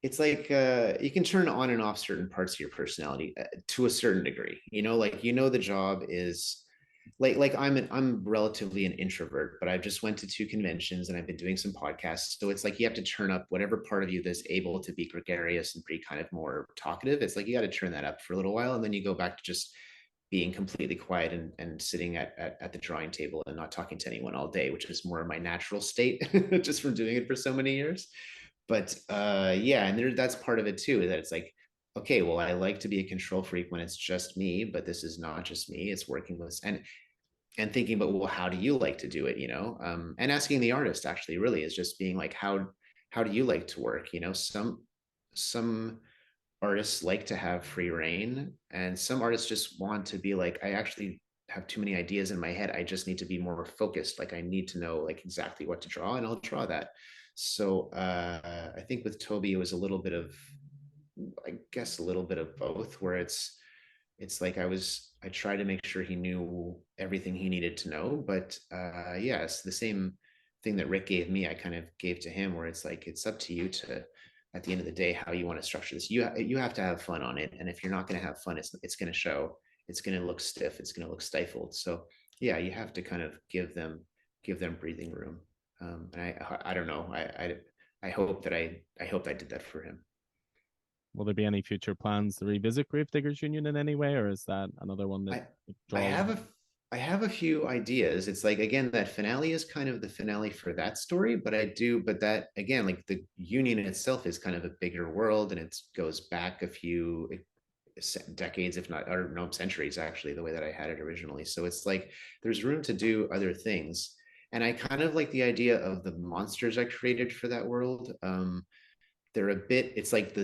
it's like you can turn on and off certain parts of your personality to a certain degree. Like, the job is like I'm relatively an introvert, but I've just went to 2 conventions and I've been doing some podcasts. So it's like you have to turn up whatever part of you that's able to be gregarious and be kind of more talkative. It's like you got to turn that up for a little while, and then you go back to just being completely quiet and sitting at the drawing table and not talking to anyone all day, which is more my natural state just from doing it for so many years. But yeah, and that's part of it too, that it's like, okay, well, I like to be a control freak when it's just me, but this is not just me. It's working with and thinking about, well, how do you like to do it, and asking the artist actually really is just being like, how do you like to work, some artists like to have free reign, and some artists just want to be like, I actually have too many ideas in my head, I just need to be more focused, like I need to know like exactly what to draw, and I'll draw that. So I think with Toby it was a little bit of, I guess, a little bit of both, where it's like I tried to make sure he knew everything he needed to know, but yes, the same thing that Rick gave me, I kind of gave to him, where it's like, it's up to you to, at the end of the day, how you want to structure this. You have to have fun on it, and if you're not going to have fun, it's going to show. It's going to look stiff. It's going to look stifled. So yeah, you have to kind of give them breathing room. And I don't know. I hope that I hope I did that for him.
Will there be any future plans to revisit Gravediggers Union in any way, or is that another one that
I have I have a few ideas. It's like, again, that finale is kind of the finale for that story, but that again, like the Union itself is kind of a bigger world, and it goes back a few decades, if not, or no, centuries actually, the way that I had it originally. So it's like there's room to do other things. And I kind of like the idea of the monsters I created for that world. They're a bit, it's like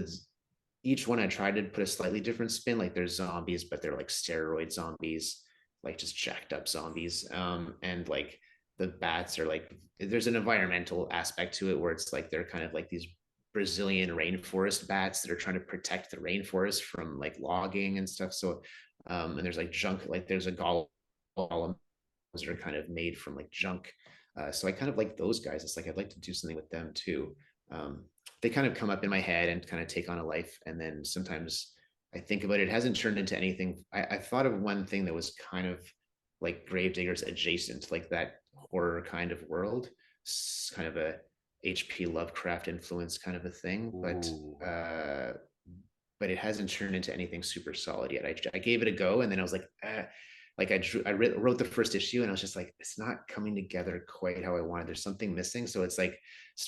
each one I tried to put a slightly different spin. Like there's zombies, but they're like steroid zombies, like just jacked up zombies. And like the bats are like, there's an environmental aspect to it, where it's like they're kind of like these Brazilian rainforest bats that are trying to protect the rainforest from like logging and stuff. So and there's like junk, like there's a golem that are kind of made from like junk. So I kind of like those guys. It's like I'd like to do something with them too. They kind of come up in my head and kind of take on a life, and then sometimes I think about it. It hasn't turned into anything. I thought of one thing that was kind of like Gravediggers adjacent, like that horror kind of world, kind of a H.P. Lovecraft influence kind of a thing, but it hasn't turned into anything super solid yet. I gave it a go, and then I was like I wrote the first issue, and I was just like, it's not coming together quite how I wanted. There's something missing. So it's like,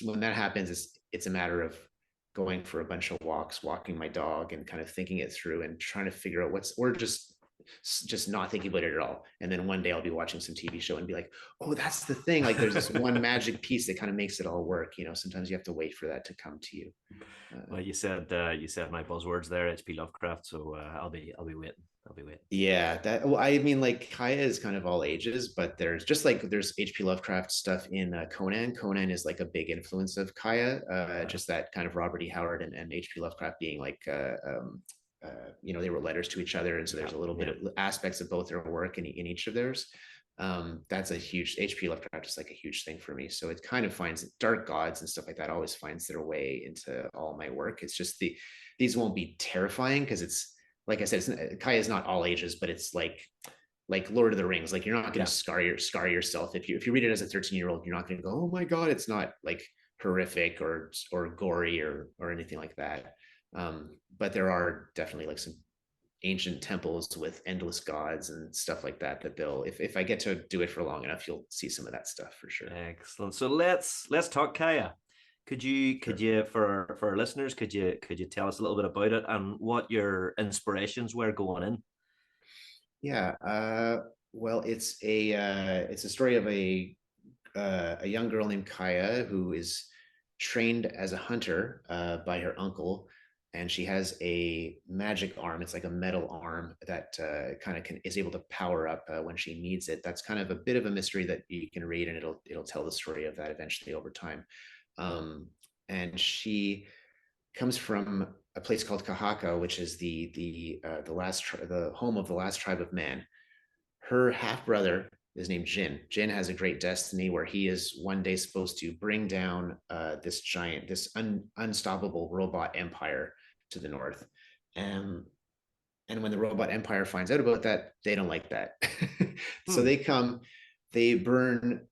when that happens, it's a matter of going for a bunch of walks, walking my dog, and kind of thinking it through and trying to figure out or just not thinking about it at all. And then one day I'll be watching some TV show and be like, oh, that's the thing. Like there's this one magic piece that kind of makes it all work. Sometimes you have to wait for that to come to you.
Well, you said my buzzwords there, H.P. Lovecraft. So I'll be waiting.
Yeah, I mean, like Kaya is kind of all ages, but there's H.P. Lovecraft stuff in Conan. Conan is like a big influence of Kaya, just that kind of Robert E. Howard and H.P. Lovecraft being like, they wrote letters to each other, and so there's a little bit of aspects of both their work in each of theirs. That's a huge, H.P. Lovecraft is like a huge thing for me. So it kind of finds dark gods and stuff like that always finds their way into all my work. It's just these won't be terrifying because it's, like I said, Kaya is not all ages, but it's like Lord of the Rings. Like you're not going to scar yourself if you read it as a 13-year-old. You're not going to go, oh my god, it's not like horrific or gory or anything like that. But there are definitely like some ancient temples with endless gods and stuff like that they'll, if I get to do it for long enough, you'll see some of that stuff for sure.
Excellent. So let's talk Kaya. Could you for our listeners, could you tell us a little bit about it and what your inspirations were going in?
Yeah, well, it's a story of a young girl named Kaya who is trained as a hunter by her uncle, and she has a magic arm. It's like a metal arm that kind of is able to power up when she needs it. That's kind of a bit of a mystery that you can read, and it'll tell the story of that eventually over time. And she comes from a place called Kahaka, which is the home of the last tribe of man. Her half brother is named Jin. Jin has a great destiny where he is one day supposed to bring down this unstoppable robot empire to the north. And And when the robot empire finds out about that, they don't like that. So they burn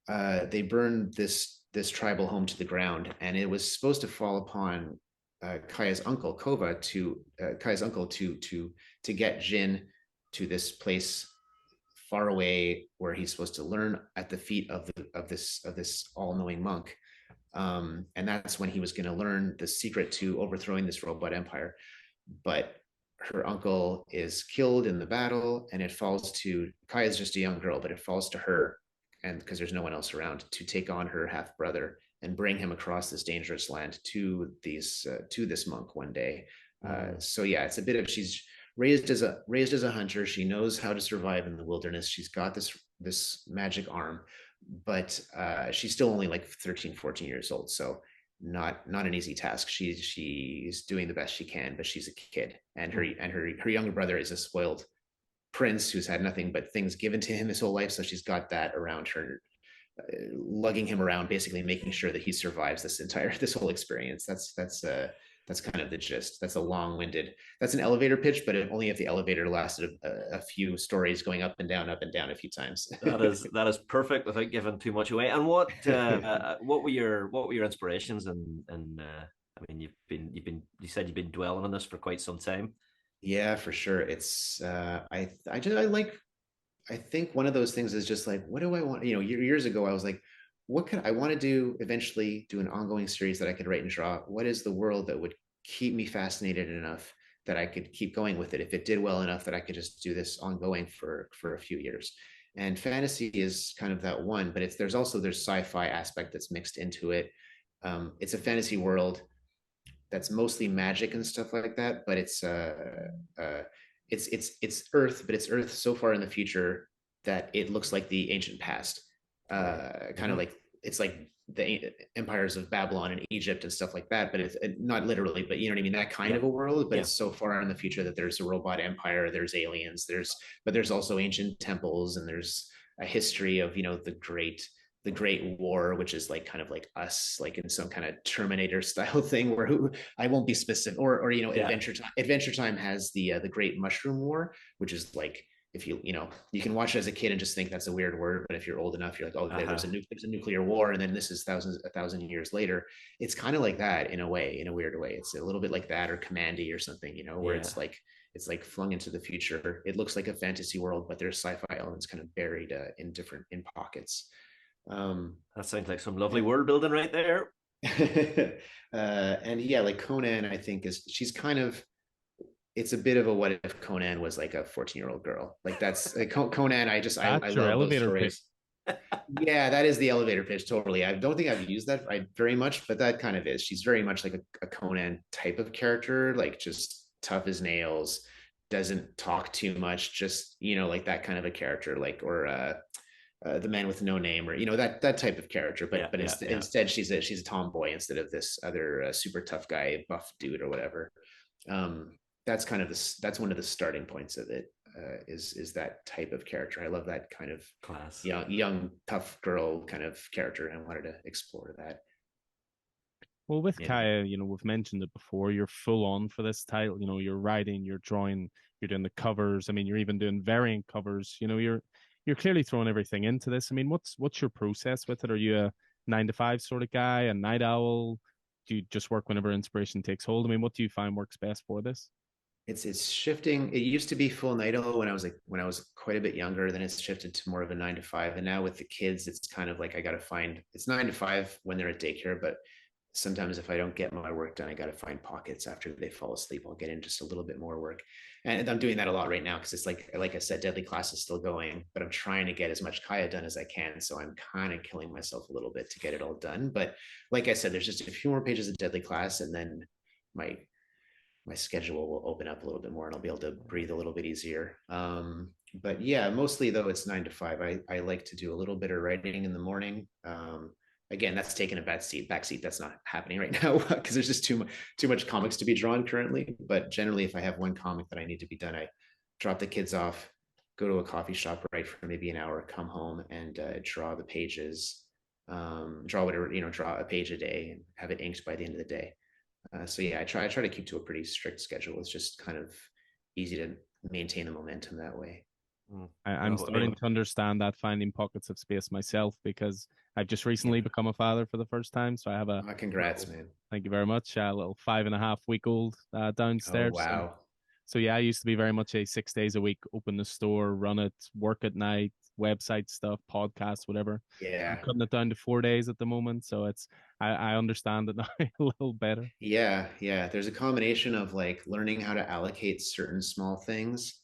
this tribal home to the ground, and it was supposed to fall upon Kaya's uncle Kova to get Jin to this place far away where he's supposed to learn at the feet of this all-knowing monk. And that's when he was going to learn the secret to overthrowing this robot empire. But her uncle is killed in the battle, and it falls to Kaya's just a young girl, but it falls to her, and because there's no one else around, to take on her half brother and bring him across this dangerous land to this monk one day. So yeah, it's a bit of, she's raised as a hunter. She knows how to survive in the wilderness. She's got this magic arm, but she's still only like 13, 14 years old. So not an easy task. She's doing the best she can, but she's a kid, and her younger brother is a spoiled prince who's had nothing but things given to him his whole life. So she's got that around her, lugging him around, basically making sure that he survives this whole experience. That's kind of the gist. That's an elevator pitch, but only if the elevator lasted a few stories, going up and down a few times.
That is perfect without giving too much away. And what were your inspirations? And I mean, you said you've been dwelling on this for quite some time.
Yeah, for sure. It's I think one of those things is just like, what do I want? Years ago, I was like, what could I want to do eventually, do an ongoing series that I could write and draw? What is the world that would keep me fascinated enough that I could keep going with it? If it did well enough that I could just do this ongoing for a few years. And fantasy is kind of that one, but there's sci-fi aspect that's mixed into it. It's a fantasy world that's mostly magic and stuff like that, but it's Earth, but it's Earth so far in the future that it looks like the ancient past. Kind of like, it's like the empires of Babylon and Egypt and stuff like that, but it's not literally, but you know what I mean, that kind of a world. But it's so far in the future that there's a robot empire, there's aliens, but there's also ancient temples, and there's a history of the Great War, which is like kind of like us, like in some kind of Terminator style thing, where I won't be specific, or Adventure Time has the Great Mushroom War, which is like, if you you can watch it as a kid and just think that's a weird word, but if you're old enough, you're like, oh, there's a nuclear war, and then this is 1,000 years later. It's kind of like that in a weird way. It's a little bit like that, or Commandy or something, where it's like flung into the future. It looks like a fantasy world, but there's sci-fi elements kind of buried in pockets.
That sounds like some lovely world building right there.
And yeah, like Conan, I think she's kind of, it's a bit of a what if Conan was like a 14-year-old girl. Like that's Conan. I love those stories. Yeah, that is the elevator pitch. Totally. I don't think I've used that very much, but that kind of is. She's very much like a Conan type of character, like just tough as nails, doesn't talk too much, just like that kind of a character, like, or the Man with No Name, or that type of character. But instead she's a tomboy instead of this other super tough guy, buff dude or whatever. That's kind of that's one of the starting points of it, is that type of character. I love that kind of
class,
young tough girl kind of character, and I wanted to explore that.
Well, with Kaya, we've mentioned it before, you're full on for this title. You're writing, you're drawing, you're doing the covers. I mean, you're even doing variant covers. You're clearly throwing everything into this. I mean, what's your process with it? Are you a 9 to 5 sort of guy, a night owl? Do you just work whenever inspiration takes hold? I mean, what do you find works best for this?
It's shifting. It used to be full night owl when I was quite a bit younger. Then it's shifted to more of a 9 to 5. And now with the kids, it's kind of like, I got to find, it's 9 to 5 when they're at daycare, but sometimes if I don't get my work done, I got to find pockets after they fall asleep. I'll get in just a little bit more work. And I'm doing that a lot right now, because it's like I said, Deadly Class is still going, but I'm trying to get as much Kaya done as I can. So I'm kind of killing myself a little bit to get it all done. But like I said, there's just a few more pages of Deadly Class, and then my schedule will open up a little bit more, and I'll be able to breathe a little bit easier. But yeah, mostly though, it's 9 to 5. I like to do a little bit of writing in the morning. Again, that's taking a backseat. That's not happening right now because there's just too much comics to be drawn currently. But generally, if I have one comic that I need to be done, I drop the kids off, go to a coffee shop, write for maybe an hour, come home and draw the pages, draw a page a day, and have it inked by the end of the day. So yeah, I try to keep to a pretty strict schedule. It's just kind of easy to maintain the momentum that way.
I'm starting to understand that, finding pockets of space myself, because I've just recently become a father for the first time. So I have a
congrats, man.
Thank you very much. A little 5.5-week-old downstairs.
Oh, wow.
So yeah, I used to be very much a 6 days a week, open the store, run it, work at night, website stuff, podcasts, whatever.
Yeah.
I'm cutting it down to 4 days at the moment. So I understand it now a little better.
Yeah. There's a combination of like learning how to allocate certain small things.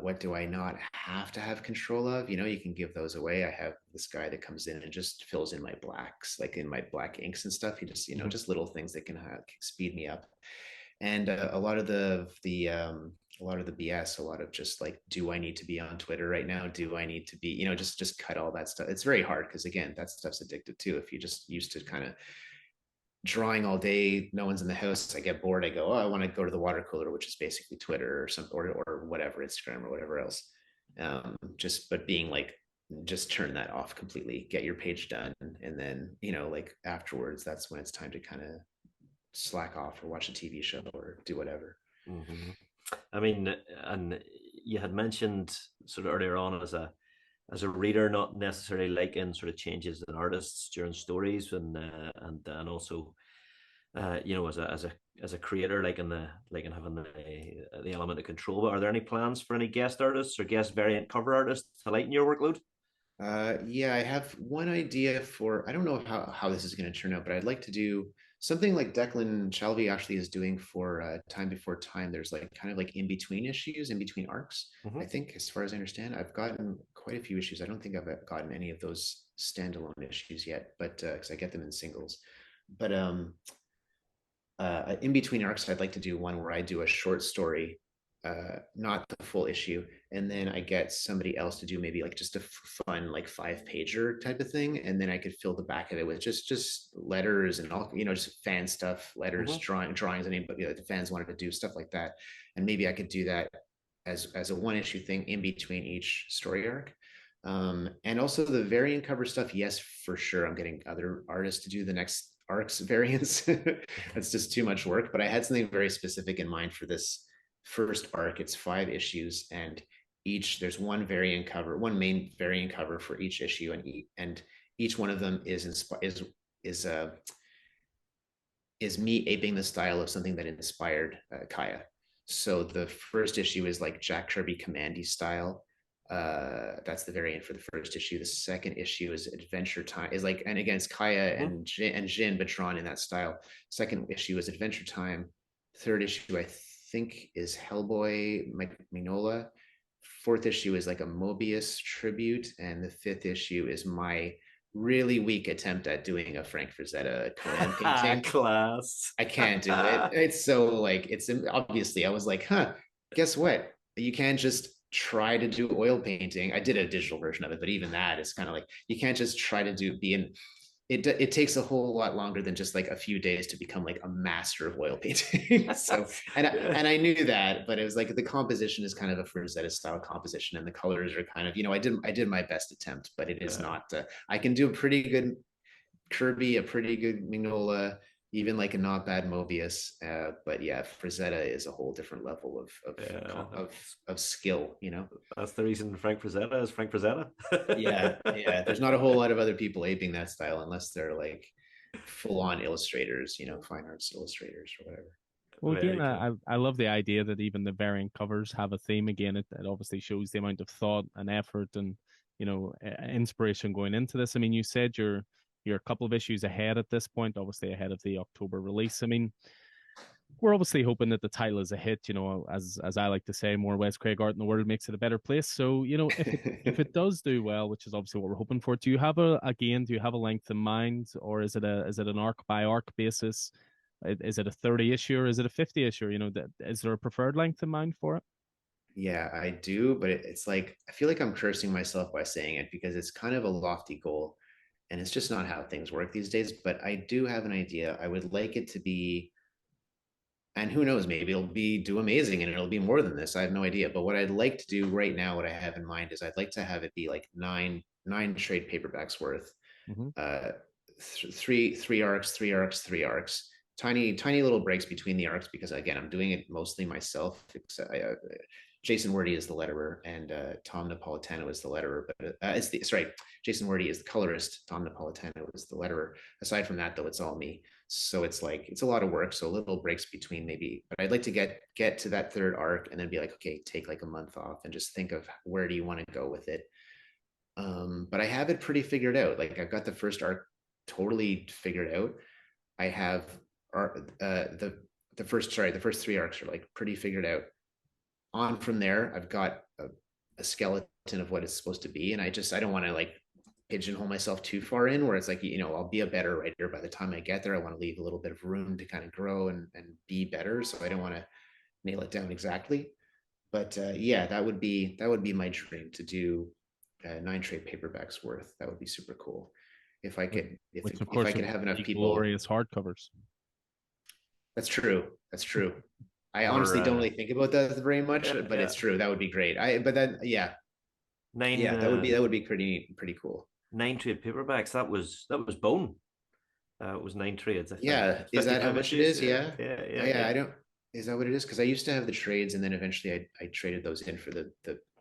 What do I not have to have control of? You can give those away. I have this guy that comes in and just fills in my blacks, like in my black inks and stuff. He just, just little things that can speed me up. And a lot of the BS, a lot of just like, do I need to be on Twitter right now? Do I need to be, just cut all that stuff. It's very hard because again, that stuff's addictive too. If you just used to kind of drawing all day, no one's in the house, I get bored, I go, oh, I want to go to the water cooler, which is basically Twitter or something, or whatever, Instagram or whatever else. But being like, just turn that off completely, get your page done, and then like afterwards, that's when it's time to kind of slack off or watch a TV show or do whatever.
I mean, and you had mentioned sort of earlier on as a reader not necessarily liking sort of changes in artists during stories, and also as a creator liking having the element of control. But are there any plans for any guest artists or guest variant cover artists to lighten your workload?
Yeah, I have one idea for, I don't know how this is going to turn out, but I'd like to do something like Declan Shalvey actually is doing for Time Before Time. There's like kind of like in between issues, in between arcs. I think, as far as I understand, I've gotten quite a few issues. I don't think I've gotten any of those standalone issues yet, but because I get them in singles. But in between arcs, I'd like to do one where I do a short story, not the full issue, and then I get somebody else to do maybe like just a fun like 5-pager type of thing, and then I could fill the back of it with just letters and all, just fan stuff, letters, drawings, anybody the fans wanted to do stuff like that, and maybe I could do that as a one issue thing in between each story arc. And also the variant cover stuff, yes, for sure. I'm getting other artists to do the next arcs variants. That's just too much work. But I had something very specific in mind for this first arc. It's 5 issues, and there's one variant cover, one main variant cover for each issue, and each one of them is me aping the style of something that inspired Kaya. So the first issue is like Jack Kirby Commandy style. That's the variant for the first issue. The second issue is Adventure Time, is like, and again, it's Kaya and Jin, but drawn in that style. Second issue is Adventure Time. Third issue, I think, is Hellboy Mignola. Fourth issue is like a Mobius tribute, and the fifth issue is my really weak attempt at doing a Frank Frazetta Conan painting.
Class.
I can't do it. It's so like, it's obviously, I was like, guess what? You can't just try to do oil painting. I did a digital version of it, but even that is kind of like, you can't just try to it takes a whole lot longer than just like a few days to become like a master of oil painting. So, and I knew that, but it was like the composition is kind of a Frazetta style composition, and the colors are kind of, I did my best attempt, but it is not. I can do a pretty good Kirby, a pretty good Mignola, even like a not bad Mobius. But yeah, Frazetta is a whole different level of skill.
That's the reason Frank Frazetta is Frank Frazetta.
yeah. There's not a whole lot of other people aping that style unless they're like full-on illustrators, fine arts illustrators or whatever.
Well, again, I love the idea that even the variant covers have a theme. Again, it obviously shows the amount of thought and effort and inspiration going into this. I mean, you said you're a couple of issues ahead at this point, obviously ahead of the October release. I mean, we're obviously hoping that the title is a hit. As I like to say, more Wes Craig art in the world makes it a better place. So, if it does do well, which is obviously what we're hoping for, do you have a length in mind, or is it an arc by arc basis? Is it a 30 issue or is it a 50 issue? Is there a preferred length in mind for it?
Yeah, I do, but it's like, I feel like I'm cursing myself by saying it because it's kind of a lofty goal, and it's just not how things work these days. But I do have an idea. I would like it to be, and who knows, maybe it'll do amazing and it'll be more than this. I have no idea. But what I'd like to do right now, what I have in mind is I'd like to have it be like nine trade paperbacks worth, three arcs, 3 arcs, tiny little breaks between the arcs because again, I'm doing it mostly myself. Jason Wordie is the letterer and Tom Napolitano is the letterer. But Jason Wordie is the colorist. Tom Napolitano is the letterer. Aside from that, though, it's all me. So it's a lot of work. So little breaks between maybe. But I'd like to get to that third arc and then be like, okay, take like a month off and just think of where do you want to go with it. But I have it pretty figured out. Like I've got the first arc totally figured out. I have the first 3 arcs are like pretty figured out. On from there, I've got a skeleton of what it's supposed to be, and I don't want to like pigeonhole myself too far in where it's like, I'll be a better writer by the time I get there. I want to leave a little bit of room to kind of grow and be better, so I don't want to nail it down exactly. But yeah, that would be my dream, to do 9 trade paperbacks worth. That would be super cool if I could if I could have enough people.
Glorious hardcovers.
That's true. I honestly don't really think about that very much, but it's true. That would be great. That would be pretty cool.
9 trade paperbacks. That was bone. It was 9 trades. I think.
Yeah, is that how much it is? Yeah.
I
don't. Is that what it is? Because I used to have the trades, and then eventually I traded those in for the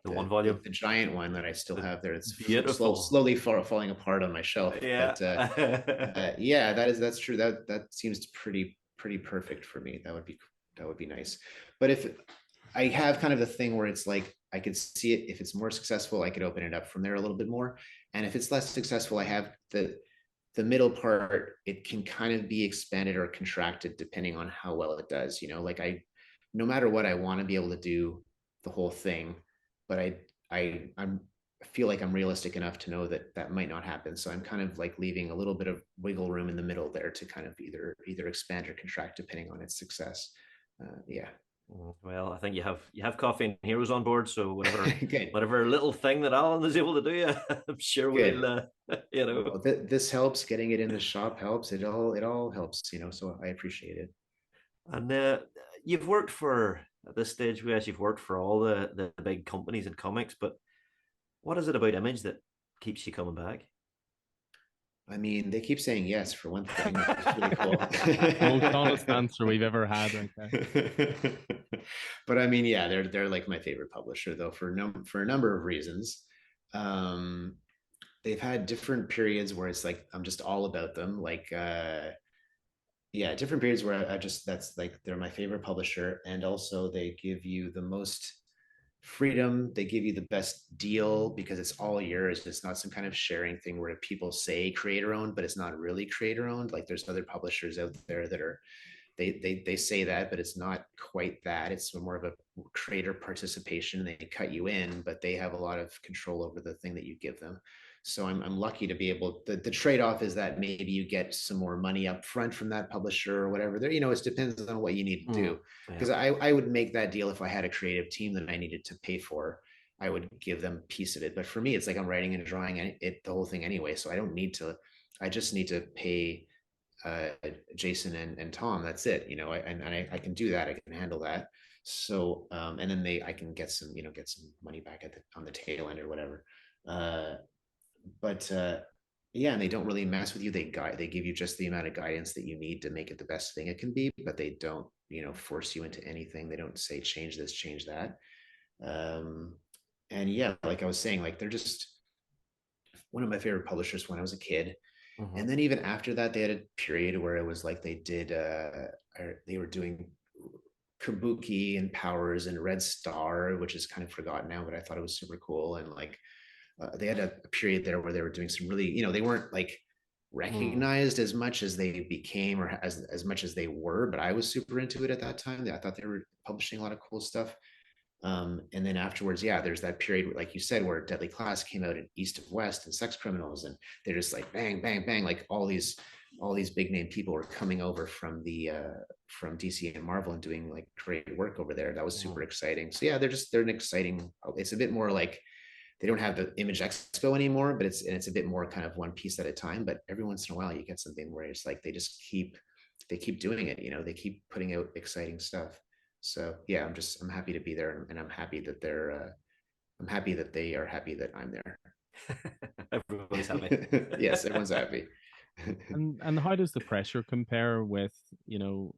one volume,
the giant one that I still have there. It's
beautiful,
slowly falling apart on my shelf.
Yeah,
but, yeah, that's true. That seems pretty perfect for me. That would be nice. But if I have kind of the thing where it's like I could see it, if it's more successful, I could open it up from there a little bit more. And if it's less successful, I have the middle part, it can kind of be expanded or contracted depending on how well it does. Like no matter what, I want to be able to do the whole thing, but I feel like I'm realistic enough to know that might not happen. So I'm kind of like leaving a little bit of wiggle room in the middle there to kind of either expand or contract depending on its success. Yeah.
Well, I think you have Coffee and Heroes on board, so whatever little thing that Alan is able to do, I'm sure we'll
Well, this helps. Getting it in the shop helps. It all helps, so I appreciate it.
And you've worked for, at this stage, you've worked for all the big companies in comics, but what is it about Image that keeps you coming back?
I mean, they keep saying yes, for one thing. It's really cool.
Most honest answer we've ever had, right there.
But I mean, yeah, they're like my favorite publisher, though, for a number of reasons. They've had different periods where it's like I'm just all about them. Like, different periods where that's like they're my favorite publisher, and also they give you the most freedom. They give you the best deal because it's all yours. It's not some kind of sharing thing where people say creator owned, but it's not really creator owned. Like there's other publishers out there that are they say that, but it's not quite that. It's more of a creator participation. They cut you in, but they have a lot of control over the thing that you give them. So I'm lucky to be able. The trade-off is that maybe you get some more money up front from that publisher or whatever. There, it depends on what you need to do. Because I would make that deal if I had a creative team that I needed to pay for. I would give them a piece of it. But for me, it's like I'm writing and drawing the whole thing anyway. So I don't need to. I just need to pay Jason and Tom. That's it. I can do that. I can handle that. So and then I can get some money back on the tail end or whatever. But yeah, and they don't really mess with you. They give you just the amount of guidance that you need to make it the best thing it can be, but they don't force you into anything. They don't say change this, change that. And yeah, like I was saying, like they're just one of my favorite publishers when I was a kid. And then even after that, they had a period where it was like they were doing Kabuki and Powers and Red Star, which is kind of forgotten now, but I thought it was super cool. And like they had a period there where they were doing some really, they weren't like recognized as much as they became or as much as they were, but I was super into it at that time. I thought they were publishing a lot of cool stuff. And then afterwards, yeah, there's that period, like you said, where Deadly Class came out in East of West and Sex Criminals, and they're just like bang, bang, bang, like all these big name people were coming over from DC and Marvel and doing like great work over there. That was super exciting. So yeah, they're an exciting. It's a bit more like they don't have the Image Expo anymore, but it's a bit more kind of one piece at a time. But every once in a while, you get something where it's like they keep doing it. They keep putting out exciting stuff. So yeah, I'm happy to be there, and I'm happy that I'm happy that they are happy that I'm there.
Everybody's happy.
Yes, everyone's happy.
And how does the pressure compare with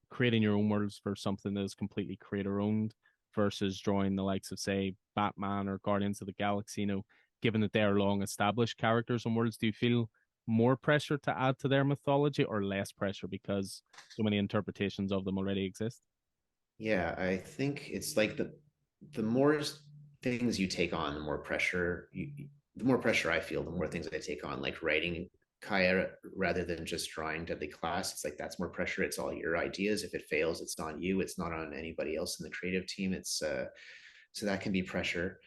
creating your own worlds for something that is completely creator owned versus drawing the likes of, say, Batman or Guardians of the Galaxy, given that they are long established characters and worlds? Do you feel more pressure to add to their mythology or less pressure because so many interpretations of them already exist?
Yeah, I think it's like the more things you take on, the more pressure the more pressure I feel, the more things I take on, like writing Kaya rather than just drawing Deadly Class. It's like that's more pressure. It's all your ideas. If it fails, it's on you. It's not on anybody else in the creative team. It's so that can be pressure.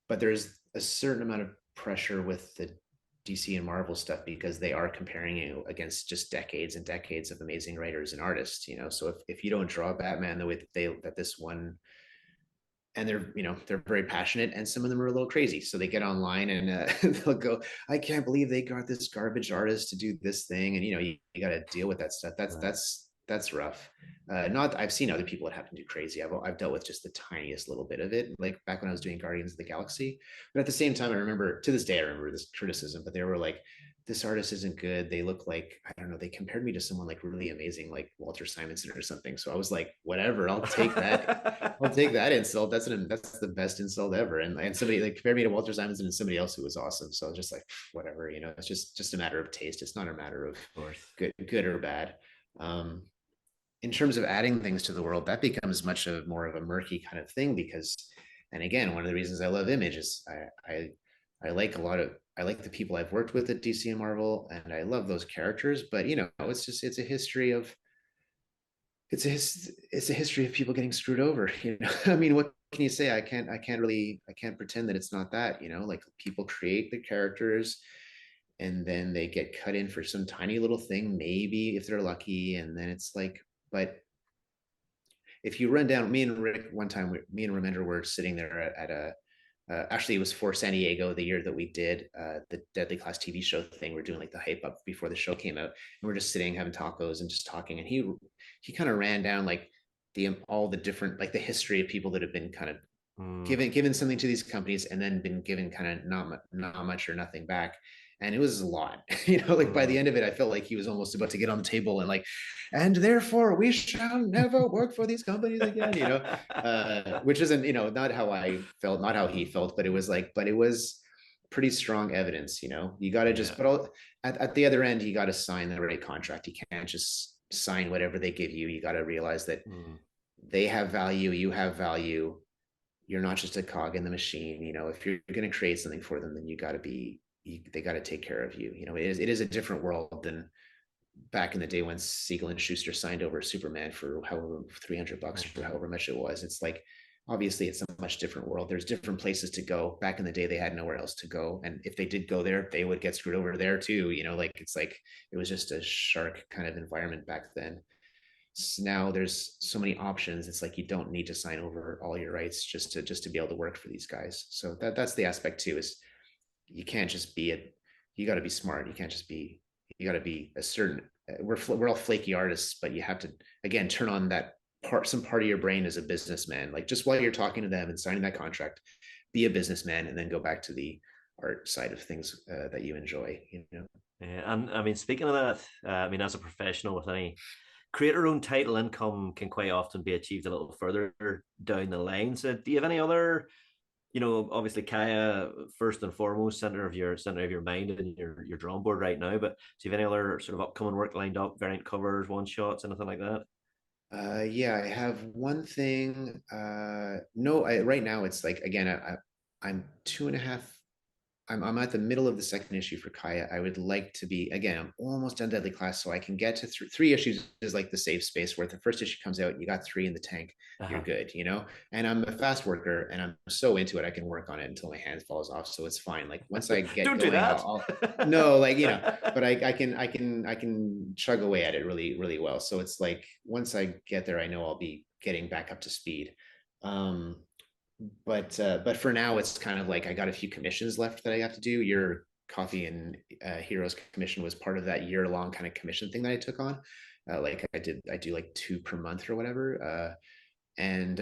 But there's a certain amount of pressure with the DC and Marvel stuff because they are comparing you against just decades and decades of amazing writers and artists, So if you don't draw Batman the way that this one, and they're very passionate, and some of them are a little crazy, so they get online and they'll go, I can't believe they got this garbage artist to do this thing, and you got to deal with that stuff. That's rough. Not I've seen other people that have to do crazy. I've dealt with just the tiniest little bit of it, like back when I was doing Guardians of the Galaxy. But at the same time, I remember to this day, I remember this criticism, but they were like, this artist isn't good. They look like, I don't know, they compared me to someone like really amazing, like Walter Simonson or something. So I was like, whatever, I'll take that. I'll take that insult. That's the best insult ever. And somebody like compared me to Walter Simonson and somebody else who was awesome. So I was just like, whatever, it's just a matter of taste. It's not a matter of good or bad. In terms of adding things to the world, that becomes much of more of a murky kind of thing because, and again, one of the reasons I love Image is I like I like the people I've worked with at DC and Marvel, and I love those characters. But it's a history of it's a history of people getting screwed over. I mean, what can you say? I can't pretend that it's not that. Like people create the characters, and then they get cut in for some tiny little thing, maybe if they're lucky, and then it's like, but if you run down, me and Rick one time, me and Remender were sitting there at a actually, it was for San Diego the year that we did the Deadly Class TV show thing. We're doing like the hype up before the show came out, and we're just sitting having tacos and just talking. And he kind of ran down like all the different, like the history of people that have been kind of given something to these companies and then been given kind of not much or nothing back. And it was a lot, like by the end of it, I felt like he was almost about to get on the table and like, and therefore we shall never work for these companies again, which isn't, not how I felt, not how he felt, but it was pretty strong evidence, you got to just, but at the other end, you got to sign the right contract. You can't just sign whatever they give you. You got to realize that they have value, you have value. You're not just a cog in the machine. If you're going to create something for them, then they got to take care of you. It is a different world than back in the day when Siegel and Schuster signed over Superman for however $300 or however much it was. It's like, obviously it's a much different world. There's different places to go. Back in the day, they had nowhere else to go. And if they did go there, they would get screwed over there too. It's like, it was just a shark kind of environment back then. So now there's so many options. It's like, you don't need to sign over all your rights just to be able to work for these guys. So that's the aspect too, is you can't just be you got to be smart. You can't just be, you got to be a certain, we're all flaky artists, but you have to, again, turn on some part of your brain as a businessman. Like just while you're talking to them and signing that contract, be a businessman and then go back to the art side of things that you enjoy,
Yeah, and I mean, speaking of that, I mean, as a professional with any creator-owned title, income can quite often be achieved a little further down the line. So do you have any other, obviously Kaya first and foremost, center of your mind and your drawing board right now, but do you have any other sort of upcoming work lined up, variant covers, one shots, anything like that?
Yeah, I have one thing. No, right now it's like, again, I'm 2.5. I'm at the middle of the second issue for Kaya. I would like to be, again, I'm almost done Deadly Class, so I can get to three issues is like the safe space where if the first issue comes out, you got 3 in the tank, you're good, and I'm a fast worker and I'm so into it. I can work on it until my hand falls off. So it's fine. Like once I get
Don't
going,
do that.
no, like, but I can chug away at it really, really well. So it's like, once I get there, I know I'll be getting back up to speed. But for now, it's kind of like I got a few commissions left that I have to do. Your Coffee and Heroes commission was part of that year-long kind of commission thing that I took on. Like I do like 2 per month or whatever. And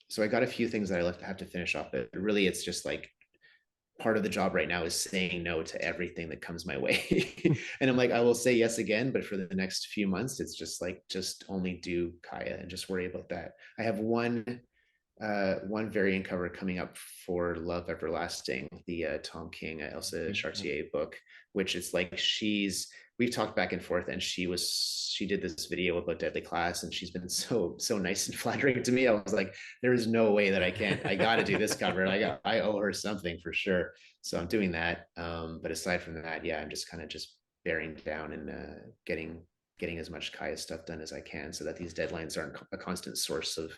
so I got a few things that I have to finish off. But really, it's just like part of the job right now is saying no to everything that comes my way. And I'm like, I will say yes again, but for the next few months, it's just like, just only do Kaya and just worry about that. I have one variant cover coming up for Love Everlasting, the Tom King, Elsa Chartier book, which is like, we've talked back and forth, and she did this video about Deadly Class, and she's been so nice and flattering to me. I was like, there is no way that I got to do this cover, and I owe her something for sure. So I'm doing that. But aside from that, yeah, I'm just kind of just bearing down and getting as much Kaya stuff done as I can, so that these deadlines aren't a constant source of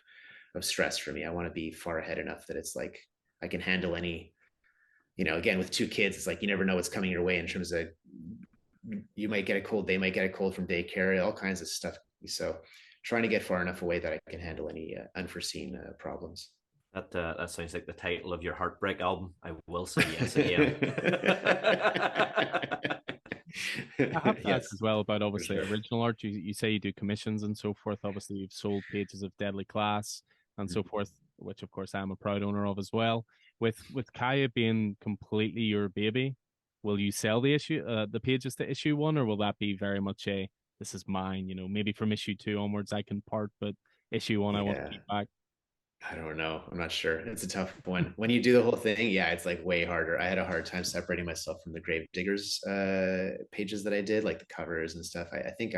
stress for me. I want to be far ahead enough that it's like I can handle any, again, with 2 kids, it's like you never know what's coming your way in terms of, you might get a cold, they might get a cold from daycare, all kinds of stuff. So trying to get far enough away that I can handle any unforeseen problems.
That sounds like the title of your heartbreak album. I will say yes again.
I have to
Yes,
ask as well about obviously
sure.
original art. You say you do commissions and so forth. Obviously, you've sold pages of Deadly Class and so forth, which of course I'm a proud owner of as well. With Kaya being completely your baby, will you sell the pages to issue 1, or will that be very much a, this is mine? Maybe from issue 2 onwards I can part, but issue 1 I want to keep back.
I don't know. I'm not sure. It's a tough one. When you do the whole thing, yeah, it's like way harder. I had a hard time separating myself from the Gravediggers pages that I did, like the covers and stuff. I think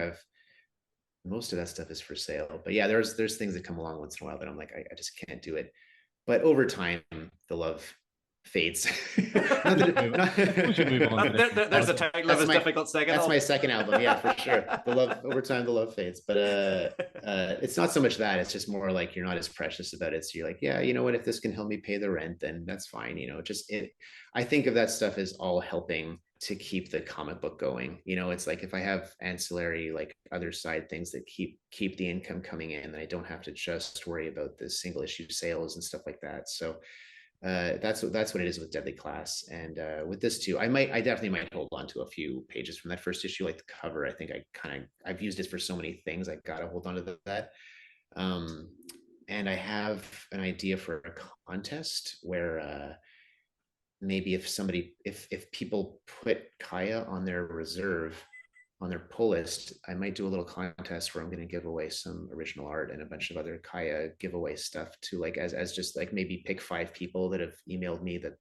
most of that stuff is for sale. But yeah, there's things that come along once in a while that I'm like, I just can't do it. But over time, the love fades.
There's
a title of his difficult second.
That's my second album, yeah, for sure. The love over time, the love fades. But it's not so much that, it's just more like you're not as precious about it. So you're like, yeah, you know what? If this can help me pay the rent, then that's fine. I think of that stuff as all helping to keep the comic book going. It's like if I have ancillary, like other side things that keep the income coming in, then I don't have to just worry about the single issue sales and stuff like that. So that's what it is with Deadly Class. And with this too, I definitely might hold on to a few pages from that first issue, like the cover. I think I've used it for so many things, I gotta hold on to that. And I have an idea for a contest where maybe if people put Kaya on their reserve, on their pull list, I might do a little contest where I'm going to give away some original art and a bunch of other Kaya giveaway stuff to, like, as just like maybe pick 5 people that have emailed me that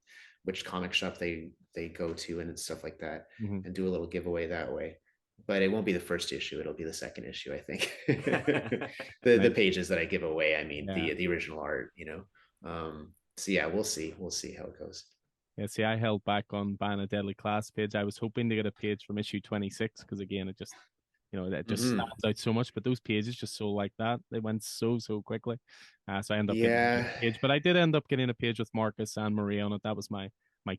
which comic shop they go to and stuff like that, and do a little giveaway that way. But it won't be the first issue, it'll be the second issue, I think. The pages that I give away, I mean, the original art, so yeah, we'll see how it goes.
Yeah, see, I held back on buying a Deadly Class page. I was hoping to get a page from issue 26 because, again, it just, it just stands out so much. But those pages just so like that, they went so quickly. So I ended up getting a page, but I did end up getting a page with Marcus and Maria on it. That was my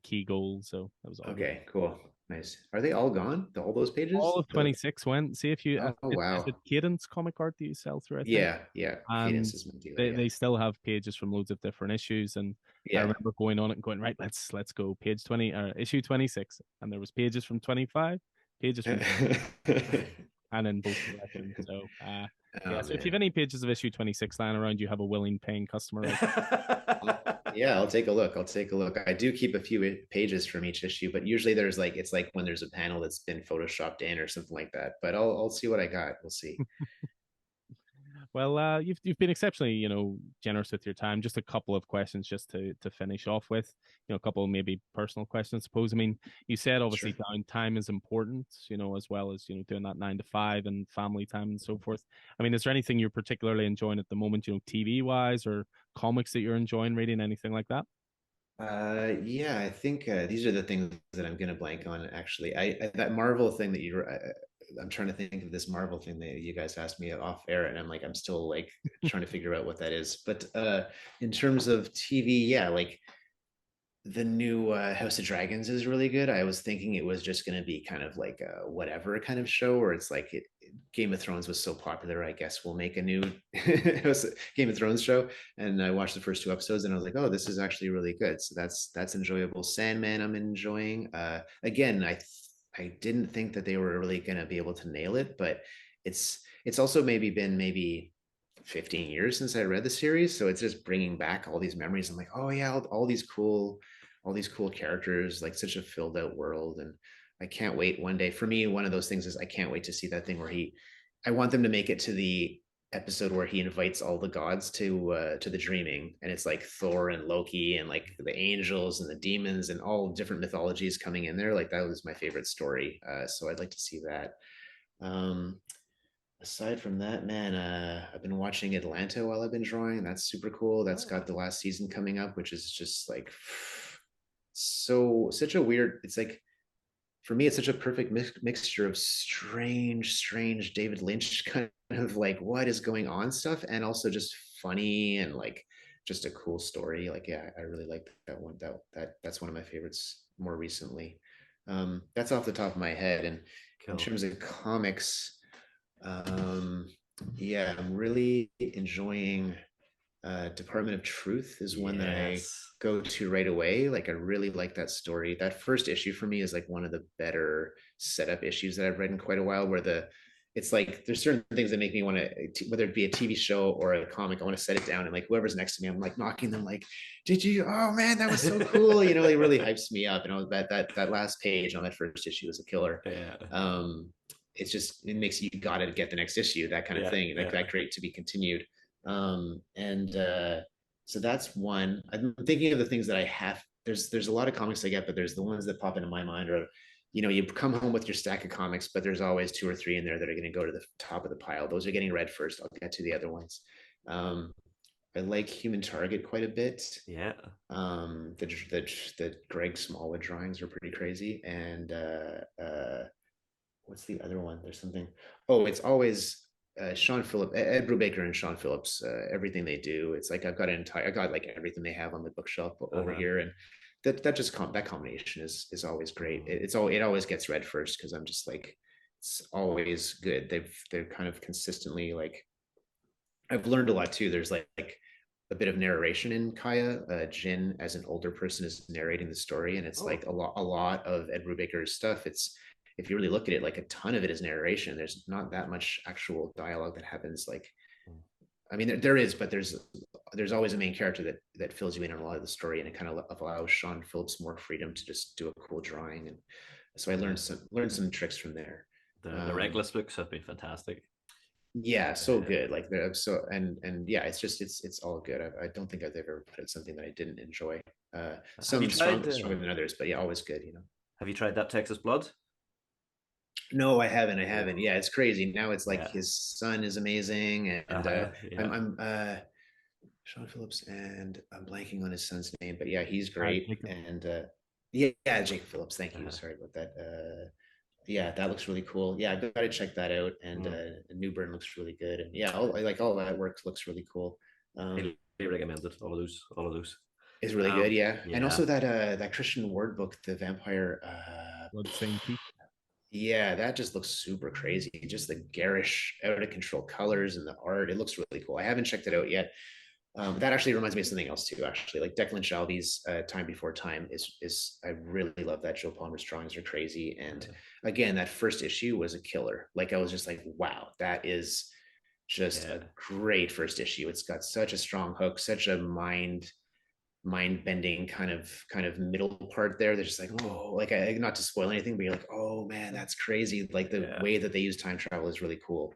key goal. So that was all
okay. Good. Cool. Nice. Are they all gone? All those pages?
All of 26 went. See if you.
Wow.
Is it Cadence comic art that you sell through? I think?
Yeah. Cadence is my deal.
They still have pages from loads of different issues, and I remember going on it and going, right, let's go page 20 or issue 26, and there was pages from 25, pages from and in both directions. So so if you have any pages of issue 26 lying around, you have a willing paying customer.
Yeah, I'll take a look. I do keep a few pages from each issue, but usually it's like when there's a panel that's been photoshopped in or something like that. But I'll see what I got. We'll see.
Well, you've been exceptionally, generous with your time. Just a couple of questions just to finish off with, a couple of maybe personal questions, I suppose. I mean, you said obviously downtime is important, as well as, doing that 9 to 5 and family time and so forth. I mean, is there anything you're particularly enjoying at the moment, TV wise, or comics that you're enjoying reading, anything like that?
Yeah, I think these are the things that I'm going to blank on. Actually, that Marvel thing that I'm trying to think of this Marvel thing that you guys asked me off air, and I'm still like trying to figure out what that is. But in terms of TV, yeah, like the new House of Dragons is really good. I was thinking it was just going to be kind of like a whatever kind of show, where it's like Game of Thrones was so popular, I guess we'll make a new Game of Thrones show. And I watched the first 2 episodes and I was like, oh, this is actually really good. So that's enjoyable. Sandman, I'm enjoying. Again, I didn't think that they were really going to be able to nail it, but it's also been 15 years since I read the series. So it's just bringing back all these memories. I'm like, oh yeah, all all these cool characters, like such a filled out world. And I can't wait one day. For me, one of those things is I can't wait to see that thing where I want them to make it to the episode where he invites all the gods to the dreaming, and it's like Thor and Loki and like the angels and the demons and all different mythologies coming in there. Like that was my favorite story. So I'd like to see that. Aside from that, man, I've been watching Atlanta while I've been drawing. That's super cool. That's got the last season coming up, which is just like such a weird. It's like, for me, it's such a perfect mixture of strange David Lynch kind of like what is going on stuff, and also just funny and like just a cool story. Like, yeah, I really like that one. That's one of my favorites more recently. That's off the top of my head. And
Cool.
in terms of comics, yeah, I'm really enjoying Department of Truth is one that I go to right away. Like I really like that story. That first issue for me is like one of the better setup issues that I've read in quite a while, where it's like there's certain things that make me want to, whether it be a TV show or a comic, I want to set it down, and like whoever's next to me, I'm like knocking them like, did you, oh man, that was so cool. You know, it really hypes me up. And that last page on that first issue was a killer. It's just, it makes you gotta get the next issue, that kind of thing. Like that great to be continued. So that's one. I'm thinking of the things that I have. There's a lot of comics I get, but there's the ones that pop into my mind are, you know, you come home with your stack of comics, but there's always 2 or 3 in there that are going to go to the top of the pile. Those are getting read first. I'll get to the other ones. I like Human Target quite a bit.
Yeah.
The Greg Smallwood drawings are pretty crazy. And what's the other one? There's something. Oh, it's always Sean Phillips, Ed Brubaker and Sean Phillips. Everything they do, it's like I got like everything they have on the bookshelf over here, and that combination is always great. It always gets read first because I'm just like, it's always good. They're kind of consistently like, I've learned a lot too. There's like a bit of narration in Kaya. Jin, as an older person, is narrating the story, and it's like a lot of Ed Brubaker's stuff. It's, if you really look at it, like a ton of it is narration. There's not that much actual dialogue that happens. Like, I mean, there is, but there's always a main character that fills you in on a lot of the story, and it kind of allows Sean Phillips more freedom to just do a cool drawing. And so I learned some tricks from there.
The Reckless books have been fantastic.
Yeah, so good. Like they're so, and yeah, it's all good. I don't think I've ever put something that I didn't enjoy. Some stronger than others, but yeah, always good. You know.
Have you tried that Texas Blood?
No, I haven't. Yeah, it's crazy. Now it's like his son is amazing, and I'm Sean Phillips, and I'm blanking on his son's name, but yeah, he's great. And yeah, Jake Phillips. Thank you. Sorry about that. Yeah, that looks really cool. Yeah, I've got to check that out. And Newburn looks really good. And yeah, all that work looks really cool.
I recommend it. All of those
is really good. Yeah. And also that Christian Ward book, The Vampire
Bloodstained Teeth.
Yeah, that just looks super crazy. Just the garish, out of control colors and the art. It looks really cool. I haven't checked it out yet. That actually reminds me of something else too. Actually, like Declan Shalvey's Time Before Time is I really love that. Joe Palmer's drawings are crazy, and again, that first issue was a killer. Like I was just like, wow, that is just a great first issue. It's got such a strong hook, such a mind bending kind of middle part there. They're just like, oh, like not to spoil anything, but you're like, oh man, that's crazy. Like the way that they use time travel is really cool.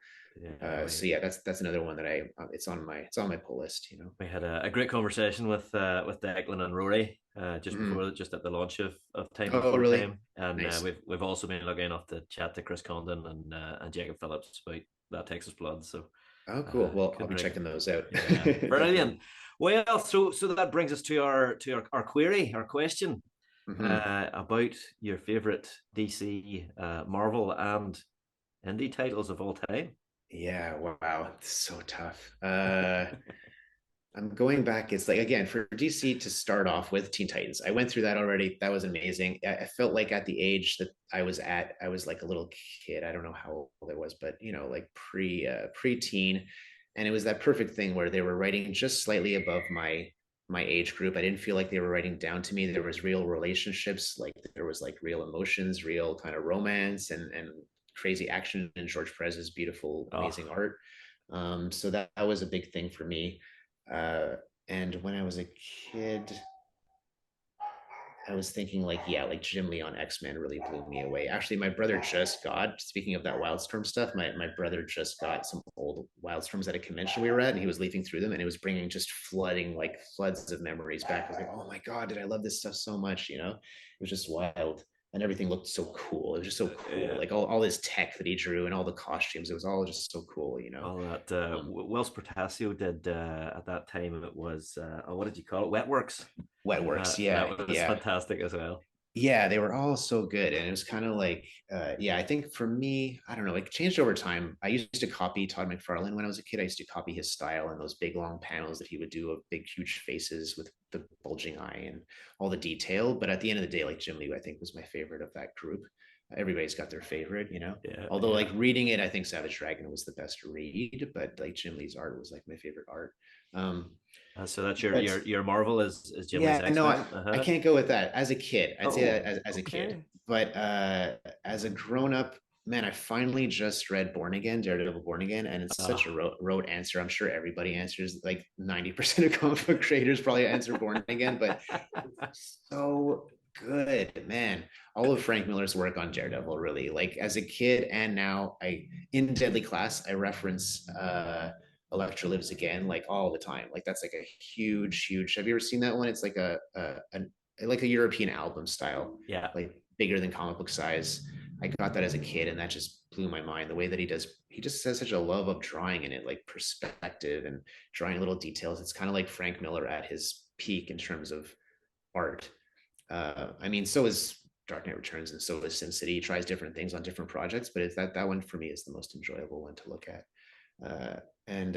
So yeah, that's another one that it's on my pull list. You know,
we had a great conversation with Declan and Rory just at the launch of Time Before Time, and nice. We've also been looking off to chat to Chris Condon and Jacob Phillips about that Texas Blood. So
cool. Well, I'll be checking those out.
Brilliant. Well, so that brings us to our query, our question about your favorite DC, Marvel, and indie titles of all time.
Yeah, wow, it's so tough. I'm going back. It's like, again, for DC to start off with Teen Titans. I went through that already. That was amazing. I felt like at the age that I was at, I was like a little kid. I don't know how old I was, but you know, like pre-teen. And it was that perfect thing where they were writing just slightly above my age group. I didn't feel like they were writing down to me. There was real relationships, like there was like real emotions, real kind of romance and crazy action in George Perez's beautiful, amazing art. So that was a big thing for me. And when I was a kid, I was thinking like, yeah, like Jim Lee on X-Men really blew me away. Actually, my brother just got, speaking of that Wildstorm stuff, my brother just got some old Wildstorms at a convention we were at, and he was leafing through them, and it was bringing just flooding, like floods of memories back. I was like, oh my God, did I love this stuff so much? You know, it was just wild. And everything looked so cool. It was just so cool.
Yeah.
Like all this tech that he drew and all the costumes, it was all just so cool, you know.
All that Wells Portasio did at that time. It was what did you call it? Wetworks.
Wetworks, yeah,
that was fantastic as well.
Yeah, they were all so good. And it was kind of like, yeah, I think for me, I don't know, it changed over time. I used to copy Todd McFarlane when I was a kid. I used to copy his style and those big long panels that he would do of big, huge faces with the bulging eye and all the detail. But at the end of the day, like Jim Lee, I think was my favorite of that group. Everybody's got their favorite, you know.
Yeah,
although like reading it, I think Savage Dragon was the best read, but like Jim Lee's art was like my favorite art.
So that's your Marvel is Jim Lee's
Yeah,
X-Men?
no, I can't go with that as a kid. I'd say that as a
okay.
kid, but as a grown up, man, I finally just read Born Again, Daredevil Born Again, and it's such a rote answer. I'm sure everybody answers, like 90% of comic book creators probably answer Born Again, but it's so good, man. All of Frank Miller's work on Daredevil, really, like as a kid and now, in Deadly Class, I reference Electra Lives Again like all the time. Like that's like a huge. Have you ever seen that one? It's like a like a European album style.
Yeah,
like bigger than comic book size. I got that as a kid, and that just blew my mind. The way that he just has such a love of drawing in it, like perspective and drawing little details. It's kind of like Frank Miller at his peak in terms of art. I mean, so is Dark Knight Returns, and so is Sin City. He tries different things on different projects, but it's that one for me is the most enjoyable one to look at. And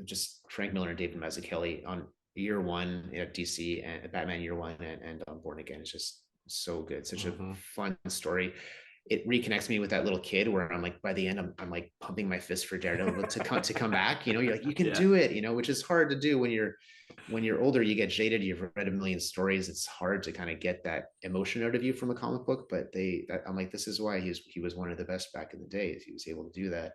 just Frank Miller and David Mazzucchelli on year one at DC and Batman year one and on Born Again is just so good. Such a fun story. It reconnects me with that little kid where I'm like, by the end, I'm like pumping my fist for Daredevil to come back. You know, you're like, you can do it, you know, which is hard to do when you're older. You get jaded. You've read a million stories. It's hard to kind of get that emotion out of you from a comic book. But I'm like, this is why he was one of the best back in the day. He was able to do that.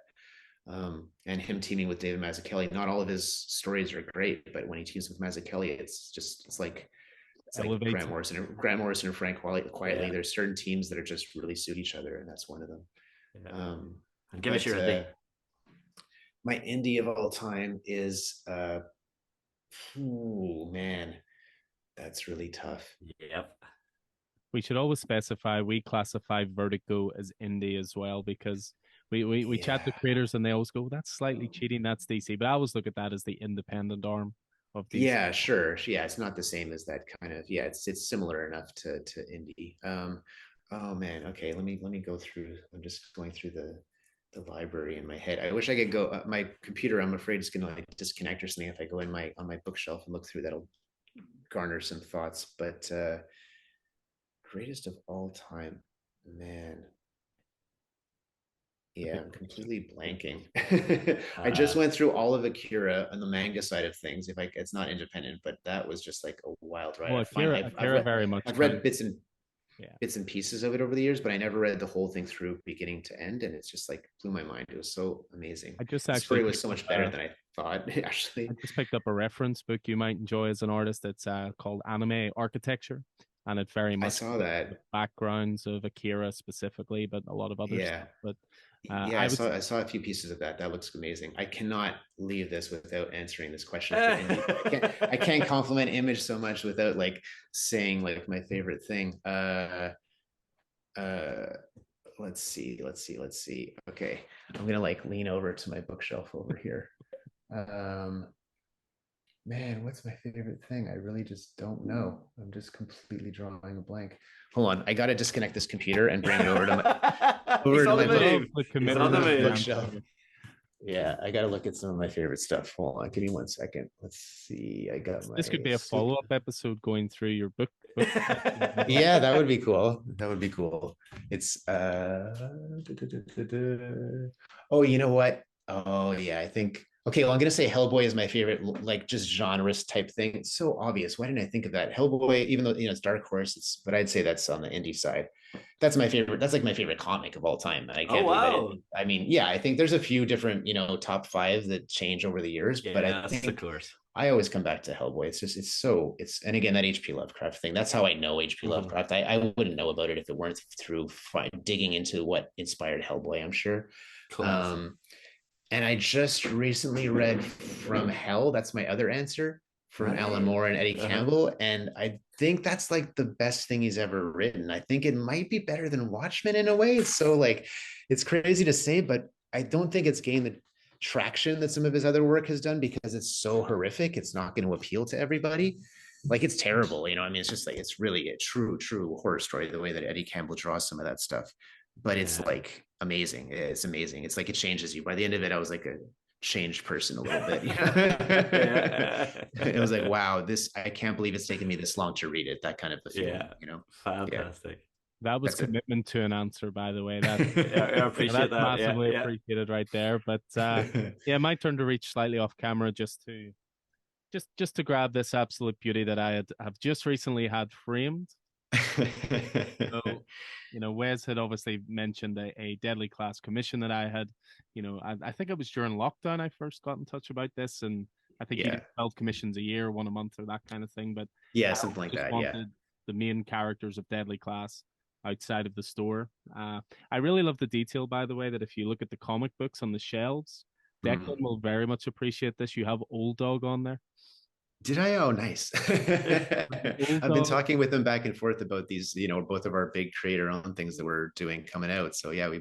And him teaming with David Mazzucchelli. Not all of his stories are great, but when he teams with Mazzucchelli, it's like Grant Morrison and Frank Quietly. There's certain teams that are just really suit each other, and that's one of them.
And give us your indie.
My indie of all time is man, that's really tough.
Yep.
We should always specify we classify Vertigo as indie as well, because we chat to creators and they always go, that's slightly cheating, that's DC. But I always look at that as the independent arm of DC.
Yeah, sure. Yeah, it's not the same as that kind of, it's similar enough to indie. Oh man, okay, let me go through. I'm just going through the library in my head. I wish I could go, my computer, I'm afraid it's gonna like disconnect or something. If I go on my bookshelf and look through, that'll garner some thoughts. But greatest of all time, man. Yeah, I'm completely blanking. I just went through all of Akira on the manga side of things. It's not independent, but that was just like a wild ride.
Well,
I've read bits and pieces of it over the years, but I never read the whole thing through beginning to end, and it's just like blew my mind. It was so amazing. The story was so much better than I thought. Actually,
I just picked up a reference book you might enjoy as an artist. It's called Anime Architecture, and it very much
I saw that
backgrounds of Akira specifically, but a lot of other stuff. But
I saw a few pieces of that. That looks amazing. I cannot leave this without answering this question. I can't compliment Image so much without like saying like my favorite thing. Let's see. Okay, I'm gonna like lean over to my bookshelf over here. Man, what's my favorite thing? I really just don't know. I'm just completely drawing a blank. Hold on, I gotta disconnect this computer and bring it over to my bookshelf. Yeah, I gotta look at some of my favorite stuff. Hold on, give me 1 second. Let's see.
This could be a follow-up episode going through your book.
Yeah, that would be cool. It's oh, you know what? Oh yeah, I think. Okay, well, I'm going to say Hellboy is my favorite, like just genres type thing. It's so obvious. Why didn't I think of that? Hellboy, even though, it's Dark Horse, but I'd say that's on the indie side. That's my favorite. That's like my favorite comic of all time. And I can't believe I mean, yeah, I think there's a few different, top 5 that change over the years, but I think,
of course,
I always come back to Hellboy. And again, that HP Lovecraft thing. That's how I know HP Lovecraft. I wouldn't know about it if it weren't through digging into what inspired Hellboy, I'm sure. And I just recently read From Hell. That's my other answer, from Alan Moore and Eddie Campbell. And I think that's like the best thing he's ever written. I think it might be better than Watchmen in a way. It's so like, it's crazy to say, but I don't think it's gained the traction that some of his other work has done because it's so horrific. It's not going to appeal to everybody. Like, it's terrible, I mean, it's just like, it's really a true horror story, the way that Eddie Campbell draws some of that stuff. But it's like amazing. It's amazing. It's like, it changes you. By the end of it, I was like a changed person a little bit. It was like, wow, I can't believe it's taken me this long to read it. That kind of a feeling,
Fantastic.
That was commitment to an answer, by the way. That
I appreciate that.
Massively appreciated right there. But my turn to reach slightly off camera just to grab this absolute beauty that I have just recently had framed. So, Wes had obviously mentioned a Deadly Class commission that I had. I think it was during lockdown I first got in touch about this, and I think you did 12 commissions a year, one a month, or that kind of thing. But
something like that.
The main characters of Deadly Class outside of the store. I really love the detail, by the way, that if you look at the comic books on the shelves, Declan will very much appreciate this. You have Old Dog on there.
Did I? Oh, nice. I've been talking with them back and forth about these, both of our big creator-owned things that we're doing coming out. So yeah,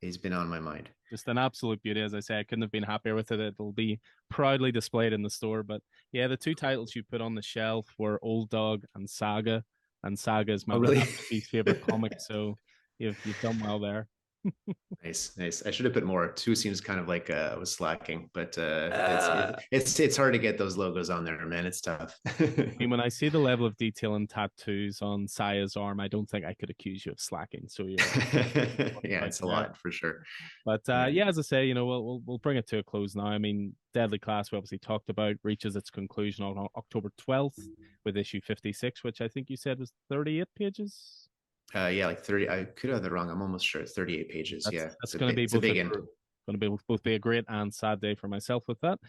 he's been on my mind.
Just an absolute beauty. As I say, I couldn't have been happier with it. It'll be proudly displayed in the store. But yeah, the two titles you put on the shelf were Old Dog and Saga. And Saga is my favorite comic. So you've done well there.
Nice. I should have put more. 2 seems kind of like I was slacking, but it's hard to get those logos on there, man. It's tough.
I mean, when I see the level of detail and tattoos on Saya's arm, I don't think I could accuse you of slacking. So
it's a lot for sure.
But as I say, we'll bring it to a close now. I mean, Deadly Class, we obviously talked about, reaches its conclusion on October 12th with issue 56, which I think you said was 38 pages.
Like 30. I could have that wrong. I'm almost sure it's 38 pages.
That's going to be both a great and sad day for myself with that.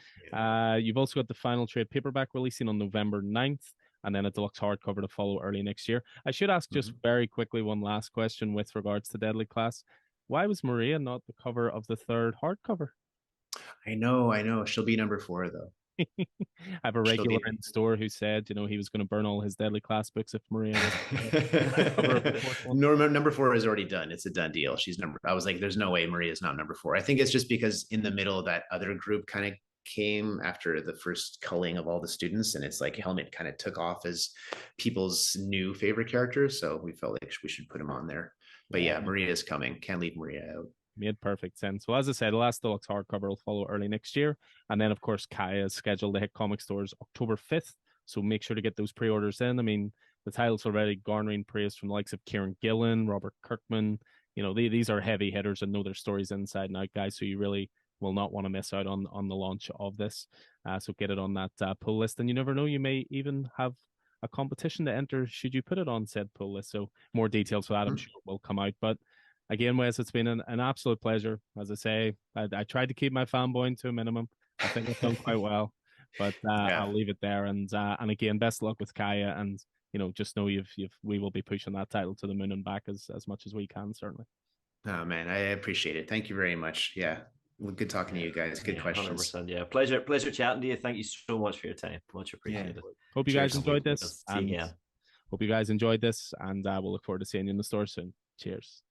You've also got the final trade paperback releasing on November 9th, and then a deluxe hardcover to follow early next year. I should ask just very quickly one last question with regards to Deadly Class. Why was Maria not the cover of the 3rd hardcover?
I know. She'll be number 4 though.
I have a regular in store who said, he was going to burn all his Deadly Class books if Maria was
No, number 4 is already done. It's a done deal. I was like, there's no way Maria's not number 4. I think it's just because in the middle of that other group kind of came after the first culling of all the students, and it's like Helmet kind of took off as people's new favorite characters, so we felt like we should put him on there. But Maria is coming. Can't leave Maria out.
Made perfect sense. Well, as I said, the last deluxe hardcover will follow early next year. And then, of course, Kaya is scheduled to hit comic stores October 5th. So make sure to get those pre-orders in. I mean, the title's already garnering praise from the likes of Kieran Gillen, Robert Kirkman. These are heavy hitters and know their stories inside and out, guys. So you really will not want to miss out on the launch of this. So get it on that pull list. And you never know, you may even have a competition to enter should you put it on said pull list. So more details for that, I'm sure, will come out. But again, Wes, it's been an absolute pleasure. As I say, I tried to keep my fanboying to a minimum. I think I've done quite well, but I'll leave it there. And again, best of luck with Kaya. And just know we will be pushing that title to the moon and back as much as we can, certainly.
Oh man, I appreciate it. Thank you very much. Yeah, good talking to you guys. Good questions.
100%, yeah, pleasure chatting to you. Thank you so much for your time. Much appreciated.
Hope you guys enjoyed this. Hope you guys enjoyed this, and we'll look forward to seeing you in the store soon. Cheers.